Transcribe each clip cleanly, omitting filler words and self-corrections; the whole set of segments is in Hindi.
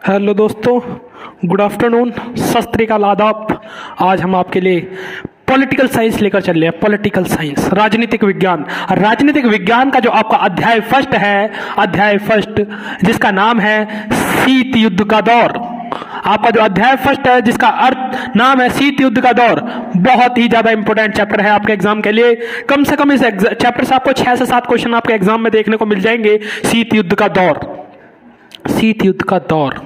हेलो दोस्तों, गुड आफ्टरनून, सत श्री अकाल, आदाब। आज हम आपके लिए पॉलिटिकल साइंस लेकर चल रहे हैं। पॉलिटिकल साइंस, राजनीतिक विज्ञान। राजनीतिक विज्ञान का जो आपका अध्याय फर्स्ट है, अध्याय फर्स्ट जिसका नाम है शीत युद्ध का दौर। आपका जो अध्याय फर्स्ट है जिसका अर्थ नाम है शीत युद्ध का दौर, बहुत ही ज्यादा इंपॉर्टेंट चैप्टर है आपके एग्जाम के लिए। कम से कम इस चैप्टर से आपको 6 से 7 क्वेश्चन आपके एग्जाम में देखने को मिल जाएंगे। शीत युद्ध का दौर, शीत युद्ध का दौर,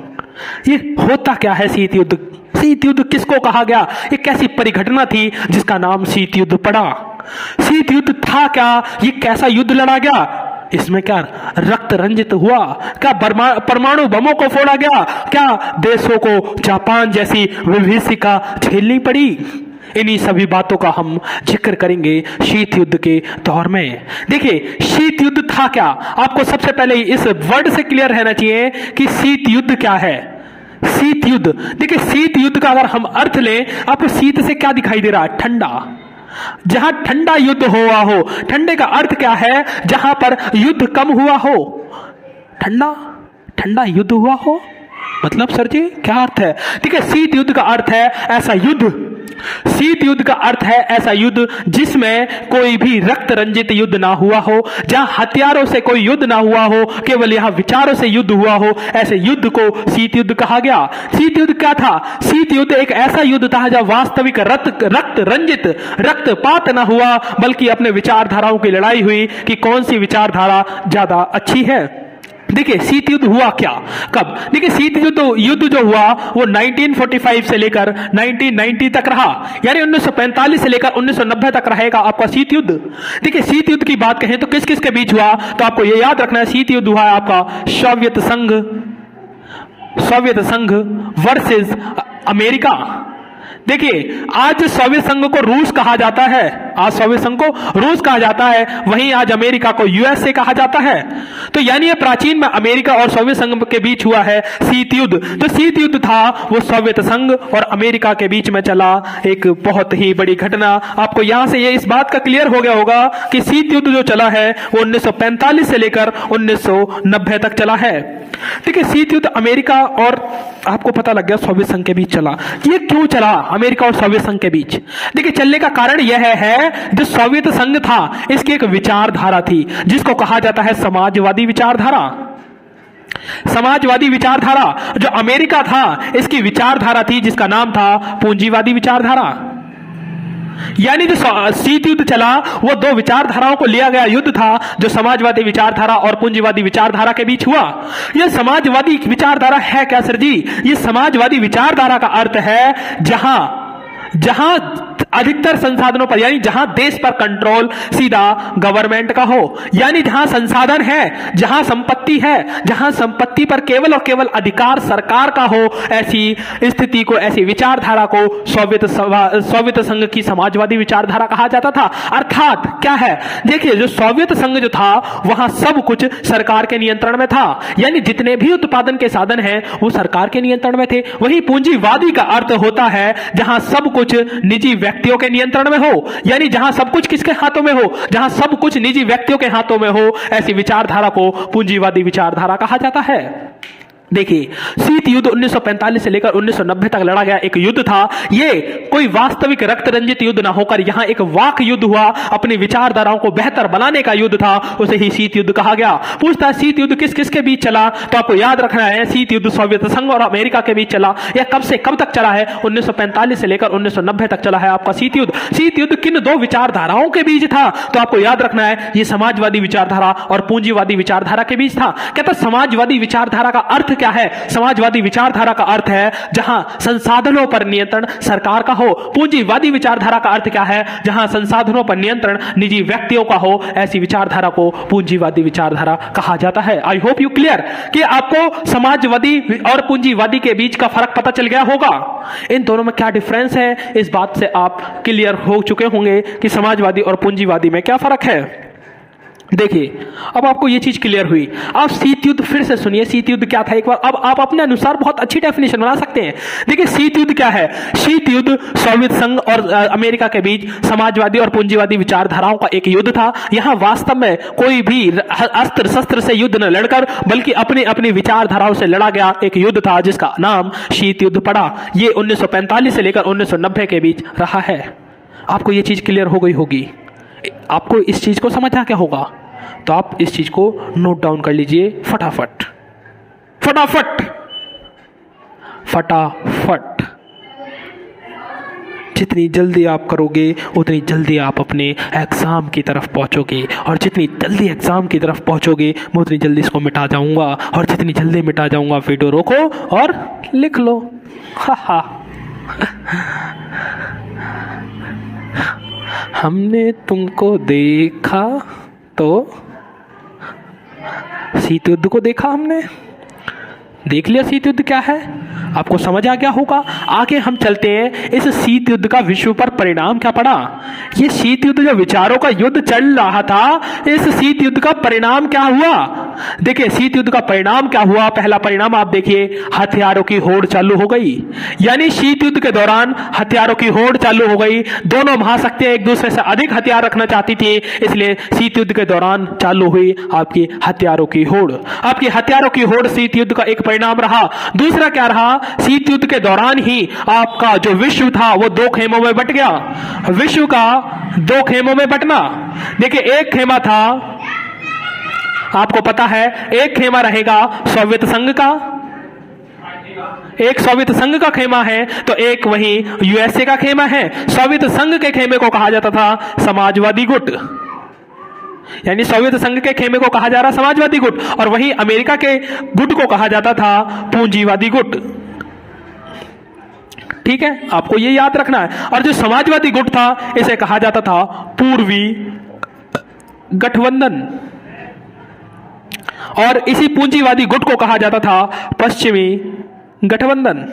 ये होता क्या है? शीत युद्ध, शीत युद्ध किसको कहा गया? ये कैसी परिघटना थी जिसका नाम शीत युद्ध पड़ा? शीत युद्ध था क्या? ये कैसा युद्ध लड़ा गया? इसमें क्या रक्त रंजित हुआ? क्या परमाणु बमों को फोड़ा गया? क्या देशों को जापान जैसी विभीषिका झेलनी पड़ी? इन्हीं सभी बातों का हम जिक्र करेंगे शीत युद्ध के दौर में। देखिए, शीत युद्ध था क्या? आपको सबसे पहले इस वर्ड से क्लियर रहना चाहिए कि शीत युद्ध क्या है। शीत युद्ध, देखिए शीत युद्ध का अगर हम अर्थ लें, आपको शीत से क्या दिखाई दे रहा है? ठंडा। जहां ठंडा युद्ध हुआ हो, ठंडे का अर्थ क्या है? जहां पर युद्ध कम हुआ हो। ठंडा, ठंडा युद्ध हुआ हो मतलब सर जी क्या अर्थ है? ठीक है, शीत युद्ध का अर्थ है ऐसा युद्ध, शीत युद्ध का अर्थ है ऐसा युद्ध जिसमें कोई भी रक्त रंजित युद्ध ना हुआ हो, जहां हथियारों से कोई युद्ध ना हुआ हो, केवल यहां विचारों से युद्ध हुआ हो। ऐसे युद्ध को शीत युद्ध कहा गया। शीत युद्ध क्या था? शीत युद्ध एक ऐसा युद्ध था जहां वास्तविक रक्त रंजित रक्तपात ना हुआ, बल्कि अपने विचारधाराओं की लड़ाई हुई कि कौन सी विचारधारा ज्यादा अच्छी है। देखिए शीत युद्ध हुआ क्या, कब? देखिए शीत युद्ध जो हुआ वो 1945 से लेकर 1990 तक रहा, यानी 1945 से लेकर 1990 तक रहेगा आपका शीत युद्ध। देखिए शीत युद्ध की बात कहें तो किस किस के बीच हुआ, तो आपको ये याद रखना है शीत युद्ध हुआ है आपका सोवियत संघ वर्सेस अमेरिका। देखिए आज सोवियत संघ को रूस कहा जाता है, आज सोवियत संघ को रूस कहा जाता है, वहीं आज अमेरिका को यूएसए कहा जाता है। तो यानी ये प्राचीन में अमेरिका और सोवियत संघ के बीच हुआ है शीत युद्ध। तो शीत युद्ध था वो सोवियत संघ और अमेरिका के बीच में चला एक बहुत ही बड़ी घटना। आपको यहां से ये इस बात का क्लियर हो गया होगा कि शीत युद्ध जो चला है वो 1945 से लेकर 1990 तक चला है। ठीक है, शीत युद्ध अमेरिका और आपको पता लग गया सोवियत संघ के बीच चला। ये क्यों चला अमेरिका और सोवियत संघ के बीच? देखिए चलने का कारण यह है, जो सोवियत संघ था इसकी एक विचारधारा थी जिसको कहा जाता है समाजवादी विचारधारा। समाजवादी विचारधारा। जो अमेरिका था इसकी विचारधारा थी जिसका नाम था पूंजीवादी विचारधारा। यानी जो शीत युद्ध चला वो दो विचारधाराओं को लिया गया युद्ध था, जो समाजवादी विचारधारा और पूंजीवादी विचारधारा के बीच हुआ। यह समाजवादी विचारधारा है क्या सर जी? ये समाजवादी विचारधारा का अर्थ है जहां अधिकतर संसाधनों पर, यानी जहां देश पर कंट्रोल सीधा गवर्नमेंट का हो, यानी जहां संसाधन है, जहां संपत्ति है, जहां संपत्ति पर केवल और केवल अधिकार सरकार का हो, ऐसी स्थिति को, ऐसी विचारधारा को सोवियत संघ की समाजवादी विचारधारा कहा जाता था। अर्थात क्या है? देखिए जो सोवियत संघ जो था वहां सब कुछ सरकार के नियंत्रण में था, यानी जितने भी उत्पादन के साधन हैं वो सरकार के नियंत्रण में थे। वहीं पूंजीवादी का अर्थ होता है जहां सब कुछ निजी व्यक्तियों के नियंत्रण में हो, यानी जहां सब कुछ किसके हाथों में हो? जहां सब कुछ निजी व्यक्तियों के हाथों में हो, ऐसी विचारधारा को पूंजीवादी विचारधारा कहा जाता है। देखिए शीत युद्ध 1945 से लेकर 1990 तक लड़ा गया एक युद्ध था। ये कोई वास्तविक रक्त रंजित युद्ध ना होकर यहां एक वाक युद्ध हुआ, अपनी विचारधाराओं को बेहतर बनाने का युद्ध था, उसे ही शीत युद्ध कहा गया। पूछता है शीत युद्ध किस किस के बीच चला, तो आपको याद रखना है शीत युद्ध सोवियत संघ और अमेरिका के बीच चला। यह कब से कब तक चला है? 1945 से लेकर 1990 तक चला है आपका शीत युद्ध। शीत युद्ध किन दो विचारधाराओं के बीच था? तो आपको याद रखना है ये समाजवादी विचारधारा और पूंजीवादी विचारधारा के बीच था। कहता समाजवादी विचारधारा का अर्थ क्या है? समाजवादी विचारधारा का अर्थ है जहां संसाधनों पर नियंत्रण सरकार का हो। पूंजीवादी विचारधारा का अर्थ क्या है? जहां संसाधनों पर नियंत्रण निजी व्यक्तियों का हो, ऐसी विचारधारा को पूंजीवादी विचारधारा कहा जाता है। आई होप यू क्लियर कि आपको समाजवादी और पूंजीवादी के बीच का फर्क पता चल गया होगा। इन दोनों में क्या डिफरेंस है, इस बात से आप क्लियर हो चुके होंगे कि समाजवादी और पूंजीवादी में क्या फर्क है। देखिए, अब आपको ये चीज क्लियर हुई। अब शीत युद्ध फिर से सुनिए, शीत युद्ध क्या था एक बार। अब आप अपने अनुसार बहुत अच्छी डेफिनेशन बना सकते हैं। देखिए, शीत युद्ध क्या है? शीत युद्ध सोवियत संघ और अमेरिका के बीच समाजवादी और पूंजीवादी विचारधाराओं का एक युद्ध था। यहां वास्तव में कोई भी अस्त्र शस्त्र से युद्ध न लड़कर बल्कि अपनी अपनी विचारधाराओं से लड़ा गया एक युद्ध था, जिसका नाम शीत युद्ध पड़ा। ये 1945 से लेकर 1990 के बीच रहा है। आपको ये चीज क्लियर हो गई होगी। आपको इस चीज को समझना क्या होगा, तो आप इस चीज को नोट डाउन कर लीजिए फटाफट फटाफट फटाफट। जितनी जल्दी आप करोगे उतनी जल्दी आप अपने एग्जाम की तरफ पहुंचोगे, और जितनी जल्दी एग्जाम की तरफ पहुंचोगे मैं उतनी जल्दी इसको मिटा जाऊंगा, और जितनी जल्दी मिटा जाऊंगा वीडियो रोको और लिख लो। हा हा। हमने तुमको देखा तो शीत युद्ध को देखा, हमने देख लिया शीत युद्ध क्या है, आपको समझ आ गया होगा। आगे हम चलते हैं, इस शीत युद्ध का विश्व पर परिणाम क्या पड़ा। ये शीत युद्ध जो विचारों का युद्ध चल रहा था, इस शीत युद्ध का परिणाम क्या हुआ। देखिए, शीत युद्ध का परिणाम क्या हुआ। पहला परिणाम आप देखिए, हथियारों की होड़ चालू हो गई। यानी शीत युद्ध के दौरान हथियारों की होड़ चालू हो गई। दोनों महाशक्तियां एक दूसरे से अधिक हथियार रखना चाहती थी, इसलिए शीत युद्ध के दौरान चालू हुई आपकी हथियारों की होड़। आपकी हथियारों की होड़ शीत युद्ध का एक परिणाम रहा। दूसरा क्या रहा, शीत युद्ध के दौरान ही आपका जो विश्व था वो दो खेमों में बट गया। विश्व का दो खेमों में बटना। देखिए, एक खेमा था, आपको पता है, एक खेमा रहेगा सोवियत संघ का, एक सोवियत संघ का खेमा है, तो एक वही यूएसए का खेमा है। सोवियत संघ के खेमे को कहा जाता था समाजवादी गुट, यानी सोवियत संघ के खेमे को कहा जा रहा समाजवादी गुट, और वहीं अमेरिका के गुट को कहा जाता था पूंजीवादी गुट। ठीक है, आपको ये याद रखना है। और जो समाजवादी गुट था, इसे कहा जाता था पूर्वी गठबंधन, और इसी पूंजीवादी गुट को कहा जाता था पश्चिमी गठबंधन।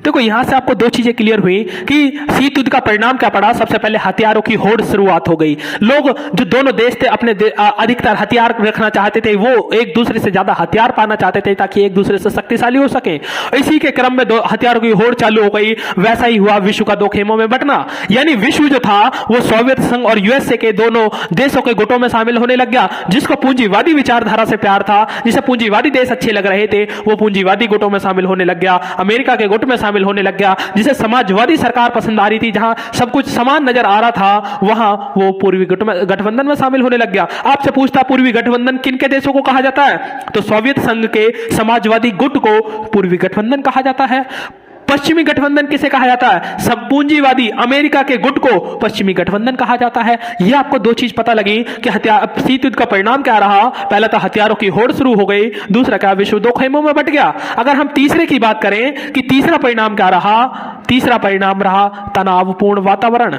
देखो, यहां से आपको दो चीजें क्लियर हुई कि शीत युद्ध का परिणाम क्या पड़ा। सबसे पहले हथियारों की होड़ शुरुआत हो गई। लोग, जो दोनों देश थे, अपने अधिकतर हथियार रखना चाहते थे, वो एक दूसरे से ज्यादा हथियार पाना चाहते थे ताकि एक दूसरे से शक्तिशाली हो सके। इसी के क्रम में दो हथियारों की होड़ चालू हो गई। वैसा ही हुआ विश्व का दो खेमों में बंटना, यानी विश्व जो था वो सोवियत संघ और यूएसए के दोनों देशों के गुटों में शामिल होने लग गया। जिसको पूंजीवादी विचारधारा से प्यार था, जिसे पूंजीवादी देश अच्छे लग रहे थे, वो पूंजीवादी गुटों में शामिल होने लग गया, अमेरिका के गुट में शामिल होने लग गया। जिसे समाजवादी सरकार पसंद आ रही थी, जहां सब कुछ समान नजर आ रहा था, वहां वो पूर्वी गठबंधन में शामिल होने लग गया। आपसे पूछता, पूर्वी गठबंधन किन के देशों को कहा जाता है, तो सोवियत संघ के समाजवादी गुट को पूर्वी गठबंधन कहा जाता है। पश्चिमी गठबंधन किसे कहा जाता है, सब पूंजीवादी अमेरिका के गुट को पश्चिमी गठबंधन कहा जाता है। यह आपको दो चीज पता लगी कि शीत युद्ध का परिणाम क्या रहा। पहला तो हथियारों की होड़ शुरू हो गई, दूसरा क्या, विश्व दो खेमों में बट गया। अगर हम तीसरे की बात करें कि तीसरा परिणाम क्या रहा, तीसरा परिणाम रहा तनावपूर्ण वातावरण।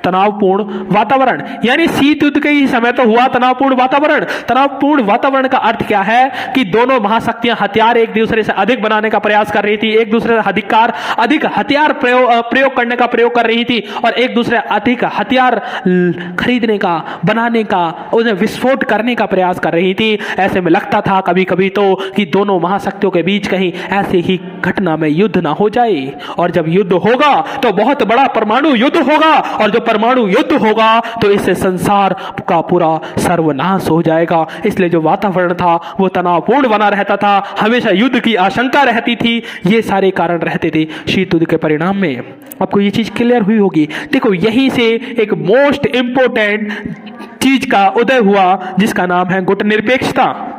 तनावपूर्ण वातावरण, यानी शीत युद्ध के ही समय तो हुआ तनावपूर्ण वातावरण। तनावपूर्ण वातावरण का अर्थ क्या है कि दोनों महाशक्तियां हथियार एक दूसरे से अधिक बनाने का प्रयास कर रही थी, एक दूसरे से अधिक हथियार प्रयोग करने का प्रयोग कर रही थी, और एक दूसरे अधिक हथियार खरीदने का, बनाने का, उन्हें विस्फोट करने का प्रयास कर रही थी। ऐसे में लगता था कभी कभी तो कि दोनों महाशक्तियों के बीच कहीं ऐसी ही घटना में युद्ध ना हो जाए, और जब युद्ध होगा तो बहुत बड़ा परमाणु युद्ध होगा, और जो परमाणु युद्ध होगा तो इससे संसार का पूरा सर्वनाश हो जाएगा। इसलिए जो वातावरण था वो तनावपूर्ण बना रहता था, हमेशा युद्ध की आशंका रहती थी। ये सारे कारण रहते थे शीत युद्ध के परिणाम में। आपको ये चीज क्लियर हुई होगी। देखो, यहीं से एक मोस्ट इंपोर्टेंट चीज का उदय हुआ जिसका नाम है गुटनिरपेक्षता।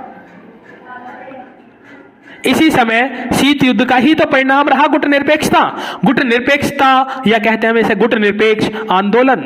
इसी समय शीत युद्ध का ही तो परिणाम रहा गुटनिरपेक्षता। गुटनिरपेक्षता या कहते हैं हम इसे गुटनिरपेक्ष आंदोलन।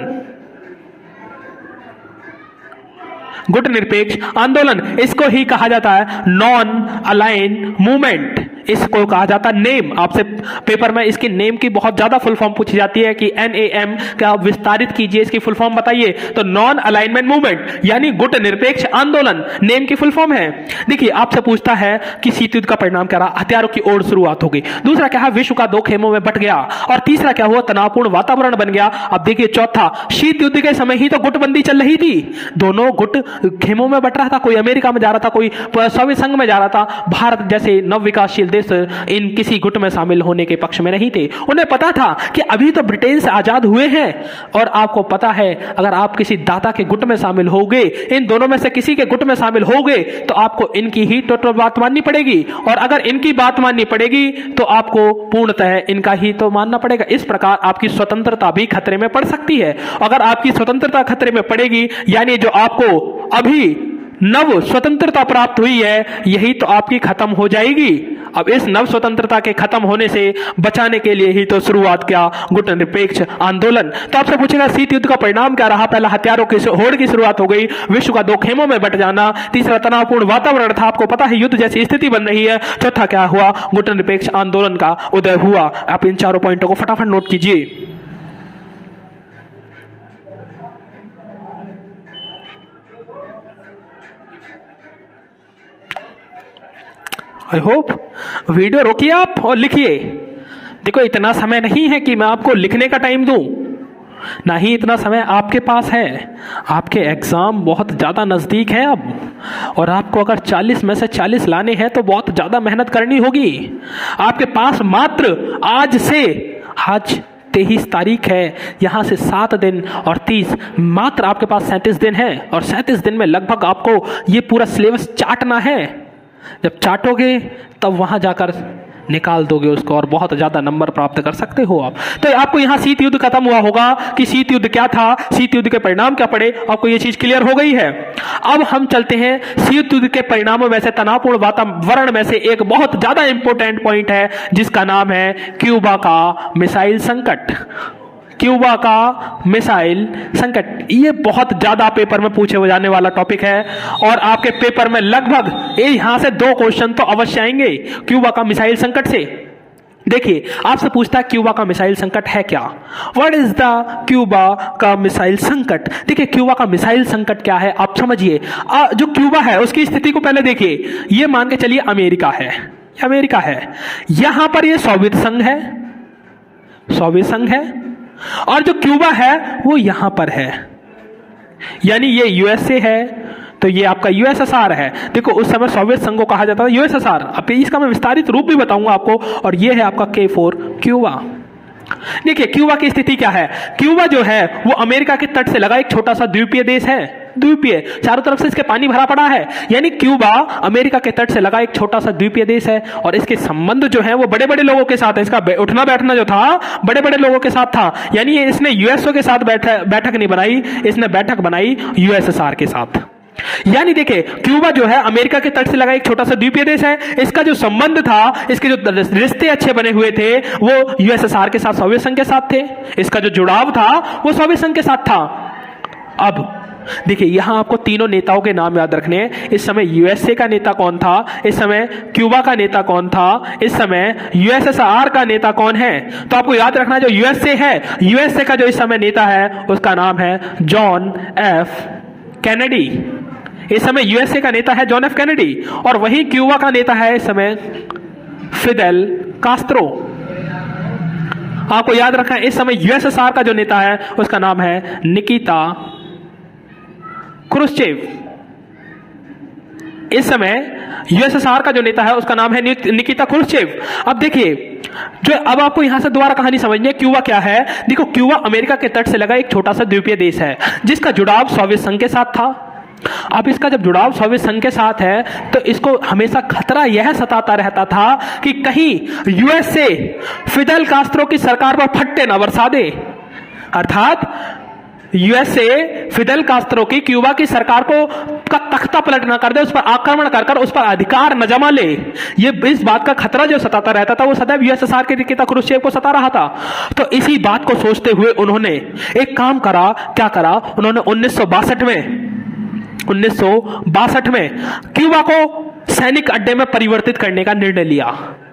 गुटनिरपेक्ष आंदोलन, इसको ही कहा जाता है नॉन अलाइन मूवमेंट। इसको कहा जाता है नेम। आपसे पेपर में इसकी नेम की बहुत ज्यादा फुल फॉर्म पूछी जाती है कि NAM क्या विस्तारित कीजिए, इसकी फुल फॉर्म बताइए। तो नॉन अलाइनमेंट मूवमेंट यानी गुट निरपेक्ष आंदोलन नेम की फुल फॉर्म है। देखिए आपसे पूछता है कि शीत युद्ध का परिणाम क्या रहा, हथियारों की ओर शुरुआत हो गई। दूसरा क्या है, विश्व का 2 खेमों में बट गया। और तीसरा क्या हुआ, तनावपूर्ण वातावरण बन गया। अब देखिए चौथा, शीत युद्ध के समय ही तो गुटबंदी चल रही थी, दोनों गुट खेमों में बट रहा था, कोई अमेरिका में जा रहा था, कोई सोवियत संघ में जा रहा था। भारत जैसे नव विकासशील देश इन किसी गुट में शामिल होने के पक्ष में नहीं थे। उन्हें पता था कि अभी तो ब्रिटेन से आजाद हुए हैं, और आपको पता है अगर आप किसी दाता के गुट में शामिल हो गए, इन दोनों में से किसी के गुट में शामिल हो गए, तो आपको इनकी ही टोटल बात माननी पड़ेगी, और अगर इनकी बात माननी पड़ेगी तो आपको पूर्णतः इनका ही तो मानना पड़ेगा। इस प्रकार आपकी स्वतंत्रता भी खतरे में पड़ सकती है। अगर आपकी स्वतंत्रता खतरे में पड़ेगी, यानी जो आपको अभी नव स्वतंत्रता प्राप्त हुई है, यही तो आपकी खत्म हो जाएगी। अब इस नव स्वतंत्रता के खत्म होने से बचाने के लिए ही तो शुरुआत किया गुट निरपेक्ष आंदोलन। तो आपसे पूछेगा शीत युद्ध का परिणाम क्या रहा। पहला हथियारों की होड़ की शुरुआत हो गई, विश्व का 2 खेमों में बट जाना। तीसरा तनावपूर्ण वातावरण था, आपको पता है युद्ध जैसी स्थिति बन रही है। चौथा क्या हुआ, गुट निरपेक्ष आंदोलन का उदय हुआ। आप इन चारों पॉइंटों को फटाफट नोट कीजिए। आई होप वीडियो रोकिए आप और लिखिए। देखो इतना समय नहीं है कि मैं आपको लिखने का टाइम दूं, ना ही इतना समय आपके पास है। आपके एग्जाम बहुत ज़्यादा नज़दीक है अब, और आपको अगर 40 में से 40 लाने हैं तो बहुत ज़्यादा मेहनत करनी होगी। आपके पास मात्र आज 23 तारीख है, यहां से 7 दिन और 30, मात्र आपके पास 37 दिन है, और 37 दिन में लगभग आपको ये पूरा सिलेबस चाटना है। जब चाटोगे तब वहां जाकर निकाल दोगे उसको, और बहुत ज्यादा नंबर प्राप्त कर सकते हो आप। तो आपको यहां शीत युद्ध खत्म हुआ होगा कि शीत युद्ध क्या था, शीत युद्ध के परिणाम क्या पड़े, आपको ये चीज क्लियर हो गई है। अब हम चलते हैं शीत युद्ध के परिणामों में से तनावपूर्ण वातावरण में से एक बहुत ज्यादा इंपॉर्टेंट पॉइंट है, जिसका नाम है क्यूबा का मिसाइल संकट। क्यूबा का मिसाइल संकट, ये बहुत ज्यादा पेपर में पूछे जाने वाला टॉपिक है, और आपके पेपर में लगभग यहां से 2 क्वेश्चन तो अवश्य आएंगे क्यूबा का मिसाइल संकट से। देखिए आपसे पूछता है क्यूबा का मिसाइल संकट है क्या, व्हाट इज द क्यूबा का मिसाइल संकट। देखिए क्यूबा का मिसाइल संकट क्या है आप समझिए। जो क्यूबा है उसकी स्थिति को पहले देखिए। ये मान के चलिए अमेरिका है, यहां पर ये सोवियत संघ है, और जो क्यूबा है वो यहां पर है, यानी ये यूएसए है, तो ये आपका यूएसएसआर है। देखो उस समय सोवियत संघ को कहा जाता था यूएसएसआर। अब इसका मैं विस्तारित रूप भी बताऊंगा आपको। और ये है आपका K4 क्यूबा। देखिए क्यूबा की स्थिति क्या है। क्यूबा जो है वो अमेरिका के तट से लगा एक छोटा सा द्वीपीय देश है, द्वीपीय, चारों तरफ से इसके पानी भरा पड़ा है, यानी क्यूबा अमेरिका के तट से लगा एक छोटा सा द्वीपीय देश है, और इसके संबंध जो है वो बड़े बड़े लोगों के साथ है। इसका उठना बैठना जो था बड़े बड़े लोगों के साथ था, यानी इसने यूएसओ के साथ बैठक नहीं बनाई, इसने बैठक बनाई यूएसएसआर के साथ। यानी देखिए क्यूबा जो है अमेरिका के तट से लगा एक छोटा सा द्वीपीय देश है, इसका जो संबंध था, इसके जो रिश्ते अच्छे बने हुए थे वो यूएसएसआर के साथ, सोवियत संघ के साथ थे। इसका जो जुड़ाव था वो सोवियत संघ के साथ था। अब देखिए यहां आपको तीनों नेताओं के नाम याद रखने हैं। इस समय यूएसए का नेता कौन था, इस समय क्यूबा का नेता कौन था, इस समय यूएसएसआर का नेता कौन है। तो आपको याद रखना जो यूएसए है, यूएसए का जो इस समय नेता है उसका नाम है जॉन एफ कैनेडी। इस समय यूएसए का नेता है जॉन एफ कैनेडी, और वहीं क्यूबा का नेता है इस समय फिडेल कास्त्रो। आपको याद रखना है इस समय यूएसएसआर का जो नेता है उसका नाम है निकिता क्रुश्चेव। इस समय यूएसएसआर का जो नेता है उसका नाम है निकिता क्रुश्चेव। अब देखिए जो अब आपको यहां से दोबारा कहानी समझनी है। क्यूबा क्या है, देखो क्यूबा अमेरिका के तट से लगा एक छोटा सा द्वीपीय देश है, जिसका जुड़ाव सोवियत संघ के साथ था। अब इसका जब जुड़ाव सोवियत संघ के साथ है तो इसको हमेशा खतरा यह सताता रहता था कि कहीं यूएसए फिडेल कास्त्रो की सरकार पर फट्टे न बरसा दे, अर्थात यूएसए फिडेल कास्त्रो की क्यूबा की सरकार को का तख्ता पलट ना कर दे, उस पर आक्रमण कर उस पर अधिकार न जमा ले। ये इस बात का खतरा जो सताता रहता था वो सदैव यूएसएसआर के निकिता क्रुश्चेव को सता रहा था। तो इसी बात को सोचते हुए उन्होंने एक काम करा, क्या करा उन्होंने 1962 में क्यूबा को सैनिक अड्डे में परिवर्तित करने का निर्णय लिया।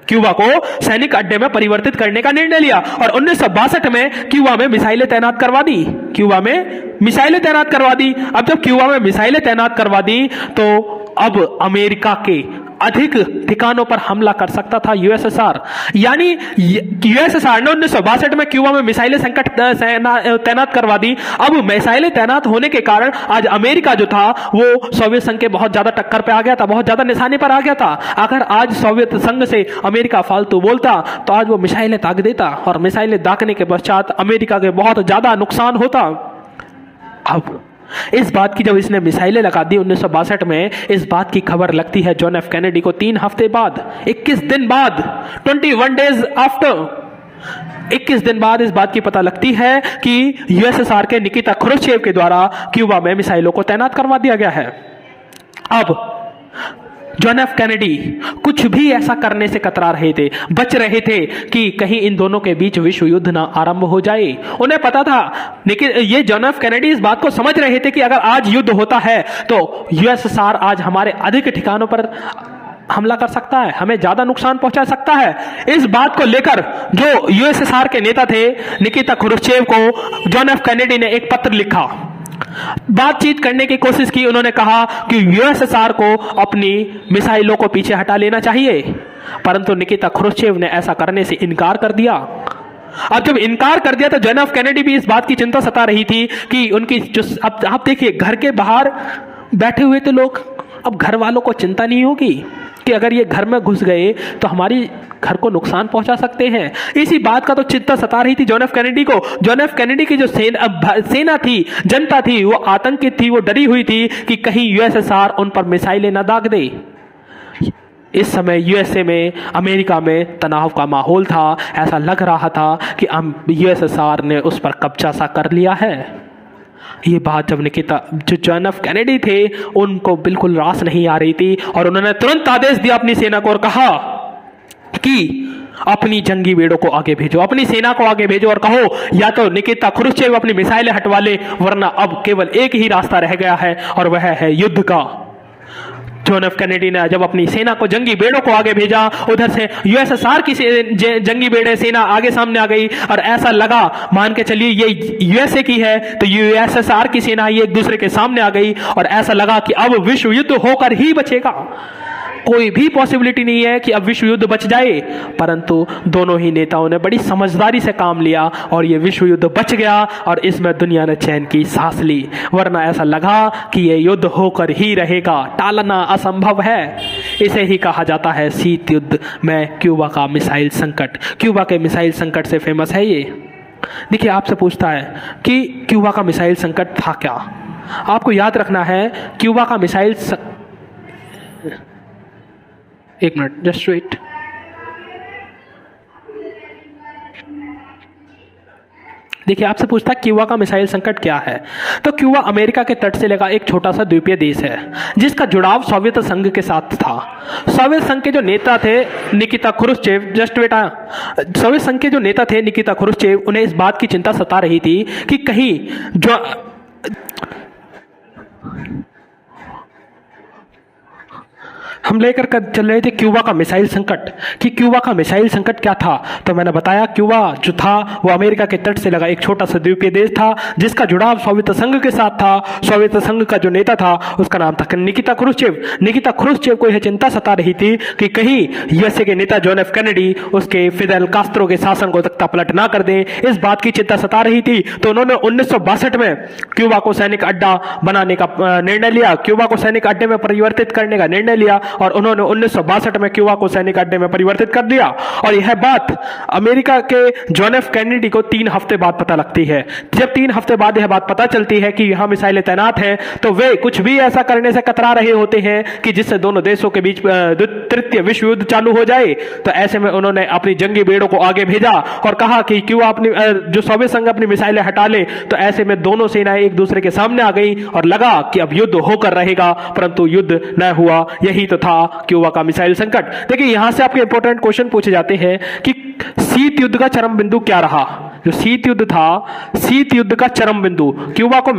क्यूबा को सैनिक अड्डे में परिवर्तित करने का निर्णय लिया और 1962 में क्यूबा में मिसाइलें तैनात करवा दी। क्यूबा में मिसाइलें तैनात करवा दी। अब जब क्यूबा में मिसाइलें तैनात करवा दी तो अब अमेरिका के अधिक ठिकानों पर हमला कर सकता था यूएसएसआर। यानी यूएसएसआर ने 1962 में क्यूबा में मिसाइलें संकट तैनात करवा दी। अब मिसाइलें तैनात होने के कारण आज अमेरिका जो था वो सोवियत संघ के बहुत ज्यादा टक्कर पे आ गया था, बहुत ज्यादा निशाने पर आ गया था। अगर आज सोवियत संघ से अमेरिका फालतू बोलता तो आज वो मिसाइलें दाग देता और मिसाइलें दागने के पश्चात अमेरिका के बहुत ज्यादा नुकसान होता। अब इस बात की जब इसने मिसाइलें लगा दी 1962 में, इस बात की खबर लगती है जॉन एफ कैनेडी को 3 हफ्ते बाद, 21 दिन बाद, 21 डेज आफ्टर, 21 दिन बाद इस बात की पता लगती है कि यूएसएसआर के निकिता क्रुश्चेव के द्वारा क्यूबा में मिसाइलों को तैनात करवा दिया गया है। अब जॉन एफ कैनेडी कुछ भी ऐसा करने से कतरा रहे थे, बच रहे थे कि कहीं इन दोनों के बीच विश्व युद्ध ना आरंभ हो जाए। उन्हें पता था, लेकिन ये जॉन एफ कैनेडी इस बात को समझ रहे थे कि अगर आज युद्ध होता है तो यूएसएसआर आज हमारे अधिक ठिकानों पर हमला कर सकता है, हमें ज्यादा नुकसान पहुंचा सकता है। इस बात को लेकर जो यूएसएसआर के नेता थे निकिता क्रुश्चेव को जॉन एफ कैनेडी ने एक पत्र लिखा, बातचीत करने की कोशिश की। उन्होंने कहा कि यूएसएसआर को अपनी मिसाइलों को पीछे हटा लेना चाहिए, परंतु निकिता क्रुश्चेव ने ऐसा करने से इनकार कर दिया। अब जब इनकार कर दिया तो जॉन एफ कैनेडी भी इस बात की चिंता सता रही थी कि उनकी जो अब आप देखिए घर के बाहर बैठे हुए थे लोग, अब घर वालों को चिंता नहीं होगी कि अगर ये घर में घुस गए तो हमारी घर को नुकसान पहुंचा सकते हैं। इसी बात का तो चिंता सता रही थी जॉन एफ कैनेडी को। जॉन एफ कैनेडी की जो सेना थी, जनता थी, वो आतंकित थी, वो डरी हुई थी कि कहीं यूएसएसआर उन पर मिसाइलें न दाग दे। इस समय यूएसए में, अमेरिका में तनाव का माहौल था। ऐसा लग रहा था कि यूएसएसआर ने उस पर कब्जा सा कर लिया है। ये बात जब निकिता जो जॉन एफ कैनेडी थे उनको बिल्कुल रास नहीं आ रही थी और उन्होंने तुरंत आदेश दिया अपनी सेना को और कहा कि अपनी जंगी बेड़ों को आगे भेजो, अपनी सेना को आगे भेजो और कहो या तो निकिता क्रुश्चेव अपनी मिसाइलें हटवा ले, वरना अब केवल एक ही रास्ता रह गया है और वह है युद्ध का। जॉन एफ कैनेडी ने जब अपनी सेना को, जंगी बेड़ों को आगे भेजा, उधर से यूएसएसआर की जंगी बेड़े सेना आगे सामने आ गई और ऐसा लगा, मान के चलिए ये यूएसए की है तो यूएसएसआर की सेना ये एक दूसरे के सामने आ गई और ऐसा लगा कि अब विश्व युद्ध होकर ही बचेगा। कोई भी पॉसिबिलिटी नहीं है कि अब विश्व युद्ध बच जाए, परंतु दोनों ही नेताओं ने बड़ी समझदारी से काम लिया और ये विश्व युद्ध बच गया और इसमें दुनिया ने चैन की सांस ली। वरना ऐसा लगा कि ये युद्ध होकर ही रहेगा, टालना असंभव है। इसे ही कहा जाता है शीत युद्ध में क्यूबा का मिसाइल संकट। क्यूबा के मिसाइल संकट से फेमस है ये। देखिए, आपसे पूछता है कि क्यूबा का मिसाइल संकट था क्या। आपको याद रखना है क्यूबा का मिसाइल एक मिनट, जस्ट वेट। देखिए, आपसे पूछता है क्यूबा का मिसाइल संकट क्या है, तो क्यूबा अमेरिका के तट से लगा एक छोटा सा द्वीपीय देश है जिसका जुड़ाव सोवियत संघ के साथ था। सोवियत संघ के जो नेता थे Nikita Khrushchev, just wait, Soviet संघ के जो नेता थे निकिता क्रुश्चेव, उन्हें इस बात की चिंता सता रही थी कि कहीं जो हम लेकर चल रहे थे क्यूबा का मिसाइल संकट, कि क्यूबा का मिसाइल संकट क्या था। तो मैंने बताया क्यूबा जो था वो अमेरिका के तट से लगा एक छोटा सा द्वीपीय देश था जिसका जुड़ाव सोवियत संघ के साथ था। सोवियत संघ का जो नेता था उसका नाम था निकिता क्रुश्चेव। निकिता क्रुश्चेव को यह चिंता सता रही थी कि कहीं यूएसए के नेता जॉन एफ कैनेडी उसके फिदेल कास्त्रो के शासन को तख्ता पलट ना कर दें, इस बात की चिंता सता रही थी। तो उन्होंने 1962 में क्यूबा को सैनिक अड्डा बनाने का निर्णय लिया, क्यूबा को सैनिक अड्डे में परिवर्तित करने का निर्णय लिया और उन्होंने 1962 में क्यूबा को सैनिक अड्डे में परिवर्तित कर दिया। और यह बात अमेरिका के जॉन एफ कैनेडी को 3 हफ्ते बाद पता लगती है। जब 3 हफ्ते बाद यह बात पता चलती है कि यहां मिसाइलें तैनात हैं, तो वे कुछ भी ऐसा करने से कतरा रहे होते हैं कि जिससे दोनों देशों के बीच तृतीय विश्व युद्ध चालू हो जाए। तो ऐसे में उन्होंने अपनी जंगी बेड़ों को आगे भेजा और कहा कि क्यूबा अपनी जो सोवियत संघ अपनी मिसाइलें हटा ले। तो ऐसे में दोनों सेनाएं एक दूसरे के सामने आ गई और लगा कि अब युद्ध होकर रहेगा, परंतु युद्ध न हुआ। यही तो था क्यूबा का मिसाइल संकट। देखिए, यहां से आपके इंपॉर्टेंट क्वेश्चन पूछे जाते हैं कि शीत युद्ध का चरम बिंदु क्या रहा। जो शीत युद्ध था, शीत युद्ध का चरम बिंदु, क्यूबा के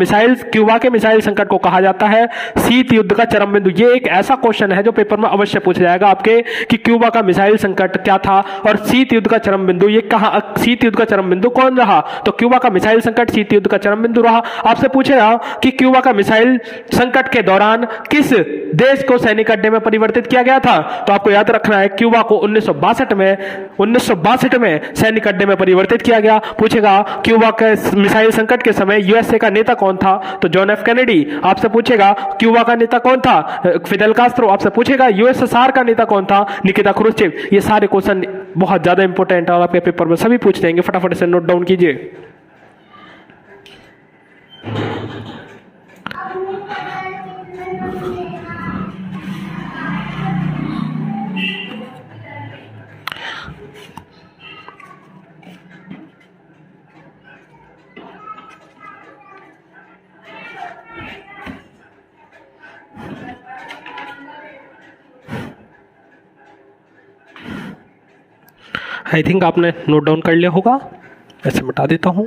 मिसाइल संकट को कहा जाता है शीत युद्ध का चरम बिंदु। ये एक ऐसा क्वेश्चन है जो पेपर में अवश्य पूछा जाएगा आपके कि क्यूबा का मिसाइल संकट क्या था और शीत युद्ध का चरम बिंदु ये कहां, शीत युद्ध का चरम बिंदु कौन रहा? तो क्यूबा का मिसाइल संकट शीत युद्ध का चरम बिंदु रहा। आपसे पूछेगा कि क्यूबा का मिसाइल संकट के दौरान किस देश को सैनिक अड्डे में परिवर्तित किया गया था? तो आपको याद रखना है क्यूबा को 1962 में सैनिक अड्डे में परिवर्तित किया गया। पूछेगा क्यूबा के मिसाइल संकट के समय यूएसए का नेता कौन था? तो जॉन एफ कैनेडी। आपसे पूछेगा क्यूबा का नेता कौन था? फिडेल कास्ट्रो। आपसे पूछेगा यूएसएसआर का नेता कौन था? निकिता क्रुश्चेव। ये सारे क्वेश्चन बहुत ज्यादा इंपॉर्टेंट है और आपके पेपर में सभी पूछ देंगे, फटाफट से नोट डाउन कीजिए। आई थिंक आपने नोट डाउन कर लिया होगा, ऐसे मिटा देता हूं।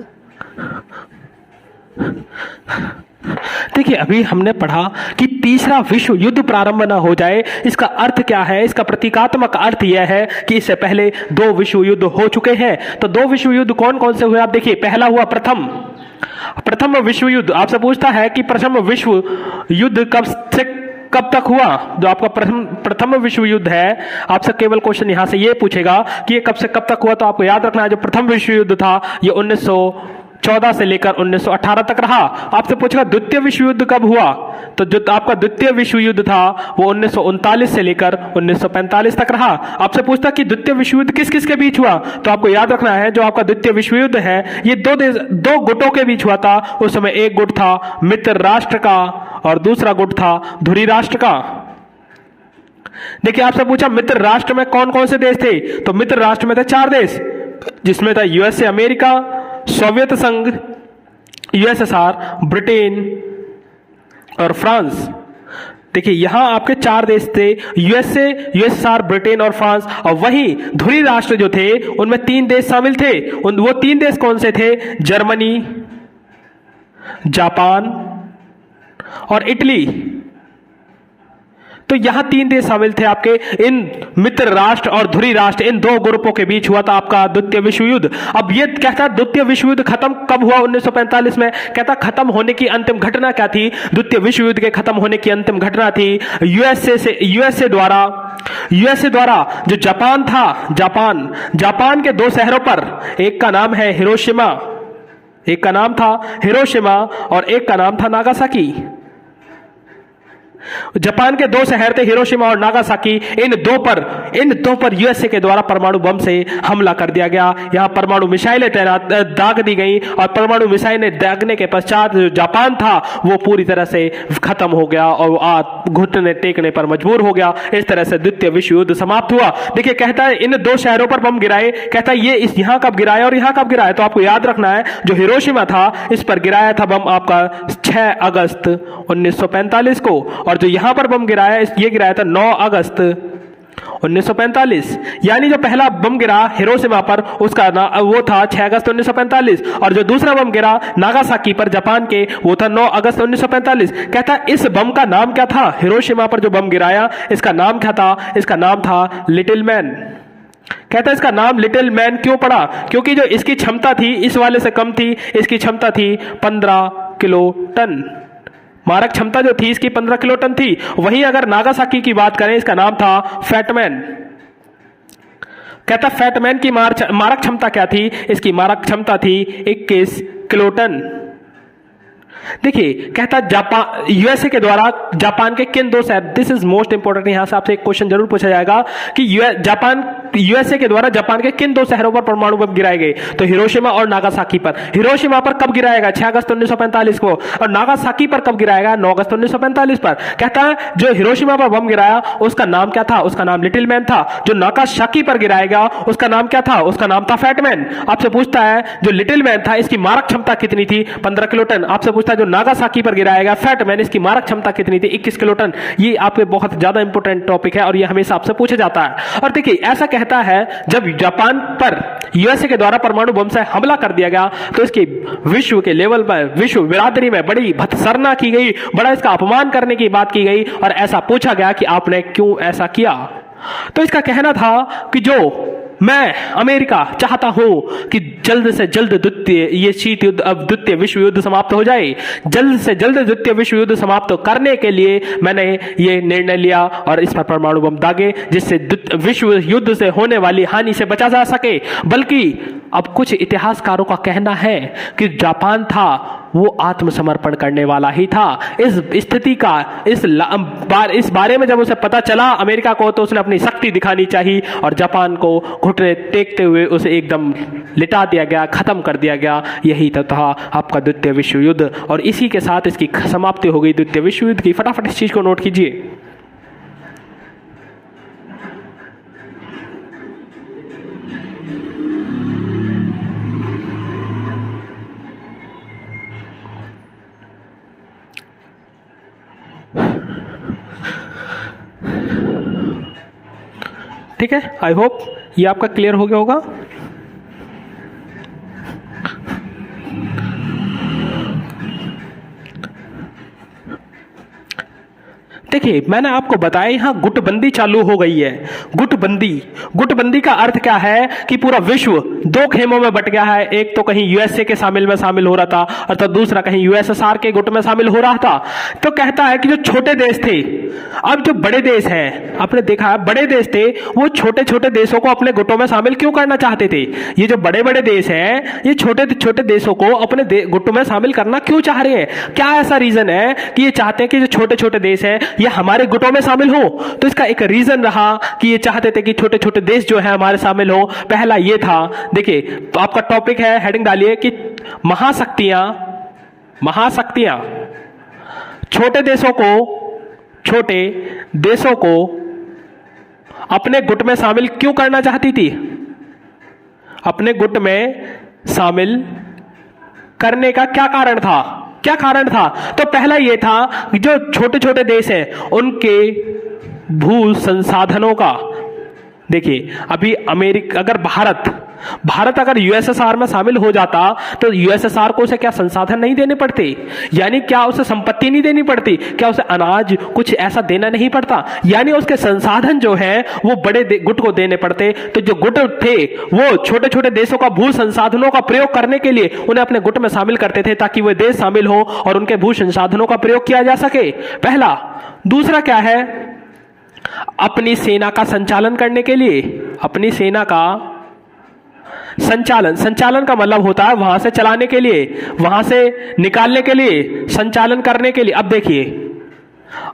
देखिए अभी हमने पढ़ा कि तीसरा विश्व युद्ध प्रारंभ न हो जाए, इसका अर्थ क्या है? इसका प्रतीकात्मक अर्थ यह है कि इससे पहले 2 विश्व युद्ध हो चुके हैं। तो 2 विश्व युद्ध कौन कौन से हुए आप देखिए। पहला हुआ प्रथम विश्व युद्ध। आपसे पूछता है कि प्रथम विश्व युद्ध कब तक हुआ? जो आपका प्रथम विश्व युद्ध है, आपसे केवल क्वेश्चन यहां से ये पूछेगा कि ये कब से कब तक हुआ। तो आपको याद रखना है जो प्रथम विश्व युद्ध था ये 1914 से लेकर 1918 तक रहा। आपसे पूछेगा द्वितीय विश्व युद्ध कब हुआ? तो जो आपका द्वितीय विश्व युद्ध था वो 1939 से लेकर 1945 तक रहा। आपसे पूछता कि द्वितीय विश्व युद्ध किस किस के बीच हुआ? तो आपको याद रखना है जो आपका द्वितीय विश्व युद्ध है ये 2 गुटों के बीच हुआ था। उस समय एक गुट था मित्र राष्ट्र का और दूसरा गुट था धुरी राष्ट्र का। देखिए आपसे पूछा मित्र राष्ट्र में कौन कौन से देश थे? तो मित्र राष्ट्र में थे 4 देश, जिसमें था यूएसए अमेरिका, सोवियत संघ, यूएसएसआर, ब्रिटेन और फ्रांस। देखिए यहां आपके 4 देश थे, यूएसए, यूएसएसआर, ब्रिटेन और फ्रांस। और वहीं धुरी राष्ट्र जो थे उनमें 3 देश शामिल थे। वो 3 देश कौन से थे? जर्मनी, जापान और इटली। तो यहां 3 देश शामिल थे आपके। इन मित्र राष्ट्र और धुरी राष्ट्र इन 2 ग्रुपों के बीच हुआ था आपका द्वितीय विश्व युद्ध। अब ये कहता है द्वितीय विश्व युद्ध खत्म कब हुआ? 1945 में। कहता खत्म होने की अंतिम घटना क्या थी? द्वितीय विश्व युद्ध के खत्म होने की अंतिम घटना थी यूएसए द्वारा जो जापान था, जापान के 2 शहरों पर, एक का नाम है हिरोशिमा, एक का नाम था हिरोशिमा और एक का नाम था नागासाकी। जापान के 2 शहर थे हिरोशिमा और नागासाकी। इन दो पर यूएसए के द्वारा परमाणु बम से हमला कर दिया गया। यहां परमाणु मिसाइलें दाग दी गई और परमाणु मिसाइलें दागने के पश्चात जो जापान था वो पूरी तरह से खत्म हो गया और घुटने टेकने पर मजबूर हो गया। इस तरह से द्वितीय विश्व युद्ध समाप्त हुआ। देखिए कहता है इन 2 शहरों पर बम गिराए। कहता है ये यहां कब गिराया और यहां कब गिराया? तो आपको याद रखना है जो हिरोशिमा था इस पर गिराया था बम आपका 6 अगस्त 1945 को, और जो यहां पर बम गिराया ये गिराया था 9 अगस्त 1945। यानी जो पहला बम गिरा हिरोशिमा पर उसका वो था 6 अगस्त 1945 और जो दूसरा बम गिरा नागासाकी पर जापान के वो था 9 अगस्त 1945। कहता है इस बम का नाम क्या था? हिरोशिमा पर जो बम गिराया इसका नाम क्या था? इसका नाम था लिटिल मैन। कहता है इसका नाम लिटिल मैन क्यों पड़ा? क्योंकि जो इसकी क्षमता थी इस वाले से कम थी। इसकी क्षमता थी 15 किलो टन। मारक क्षमता जो थी इसकी 15 किलो टन थी। वहीं अगर नागासाकी की बात करें इसका नाम था फैटमैन। कहता फैटमैन की मारक क्षमता क्या थी? इसकी मारक क्षमता थी 21 किलो टन। देखिए कहता जापान यूएसए के द्वारा जापान के किन 2 शहर, दिस इज मोस्ट इंपोर्टेंट, यहां से आपसे एक क्वेश्चन जरूर पूछा जाएगा कि यूएसए के द्वारा जापान के किन 2 शहरों पर परमाणु बम गिराए गए? तो हिरोशिमा और नागासाकी पर। हिरोशिमा पर कब गिराएगा? 6 अगस्त 1945 को। और नागासाकी पर कब गिराएगा? 9 अगस्त 1945 पर। कहता है जो हिरोशिमा पर बम गिराया उसका नाम क्या था? उसका नाम लिटिल मैन था। जो नागासाकी पर गिराएगा उसका नाम क्या था? उसका नाम था फैटमैन। आपसे पूछता है जो लिटिल मैन था इसकी मारक क्षमता कितनी थी? 15 किलो टन। आपसे पूछता था जो नागासाकी पर गिराया गया, फैट मैन, इसकी मारक क्षमता कितनी थी? 21 किलोटन। ये आपके बहुत ज्यादा इंपॉर्टेंट टॉपिक है और ये हमेशा आपसे पूछा जाता है। और देखिए ऐसा कहता है जब जापान पर यूएसए के द्वारा परमाणु बम से हमला कर दिया गया तो इसकी विश्व के लेवल पर, विश्व बिरादरी में बड़ी भत्सरना की गई, बड़ा इसका अपमान करने की बात की गई और ऐसा पूछा गया कि आपने क्यों ऐसा किया। तो इसका कहना था कि जो मैं अमेरिका चाहता हूं कि जल्द से जल्द द्वितीय विश्व युद्ध समाप्त हो जाए, जल्द से जल्द द्वितीय विश्व युद्ध समाप्त करने के लिए मैंने ये निर्णय लिया और इस पर परमाणु बम दागे जिससे विश्व युद्ध से होने वाली हानि से बचा जा सके। बल्कि अब कुछ इतिहासकारों का कहना है कि जापान था वो आत्मसमर्पण करने वाला ही था। इस स्थिति का इस बारे में जब उसे पता चला अमेरिका को, तो उसने अपनी शक्ति दिखानी चाहिए और जापान को घुटने टेकते हुए उसे एकदम लिटा दिया गया, खत्म कर दिया गया। यही तो था आपका द्वितीय विश्व युद्ध और इसी के साथ इसकी समाप्ति हो गई द्वितीय विश्व युद्ध की। फटाफट इस चीज को नोट कीजिए। ठीक है, आई होप ये आपका क्लियर हो गया होगा। देखिए मैंने आपको बताया यहां गुटबंदी चालू हो गई है। गुटबंदी का अर्थ क्या है कि पूरा विश्व दो खेमों में बट गया है। एक तो कहीं यूएसए के शामिल हो रहा था और तो दूसरा कहीं यूएसएसआर के गुट में शामिल हो रहा था। तो कहता है कि जो छोटे देश थे, अब जो बड़े देश हैं, आपने देखा है बड़े देश थे वो छोटे छोटे देशों को अपने गुटों में शामिल क्यों करना चाहते थे? ये जो बड़े बड़े देश हैं ये छोटे छोटे देशों को अपने गुटों में शामिल करना क्यों चाह रहे हैं? क्या ऐसा रीजन है कि ये चाहते हैं कि जो छोटे छोटे देश हैं ये हमारे गुटों में शामिल हो? तो इसका एक रीजन रहा कि ये चाहते थे कि छोटे छोटे देश जो है हमारे शामिल हो। पहला ये था, देखिए तो आपका टॉपिक है, हेडिंग डालिए कि महाशक्तियां छोटे देशों को अपने गुट में शामिल क्यों करना चाहती थी? अपने गुट में शामिल करने का क्या कारण था? तो पहला यह था कि जो छोटे छोटे देश हैं उनके भू संसाधनों का, देखिए अभी अमेरिका अगर भारत अगर यूएसएसआर में शामिल हो जाता तो यूएसएसआर को उसे क्या संसाधन नहीं देने पड़ते? यानी क्या उसे संपत्ति नहीं देनी पड़ती? क्या उसे अनाज कुछ ऐसा देना नहीं पड़ता? यानी उसके संसाधन जो है वो बड़े गुट को देने पड़ते। तो जो गुट थे वो छोटे छोटे देशों का भू संसाधनों का प्रयोग करने के लिए उन्हें अपने गुट में शामिल करते थे ताकि वे देश शामिल हो और उनके भू संसाधनों का प्रयोग किया जा सके, पहला। दूसरा क्या है? अपनी सेना का संचालन करने के लिए, अपनी सेना का संचालन का मतलब होता है वहां से चलाने के लिए, वहां से निकालने के लिए, संचालन करने के लिए। अब देखिए,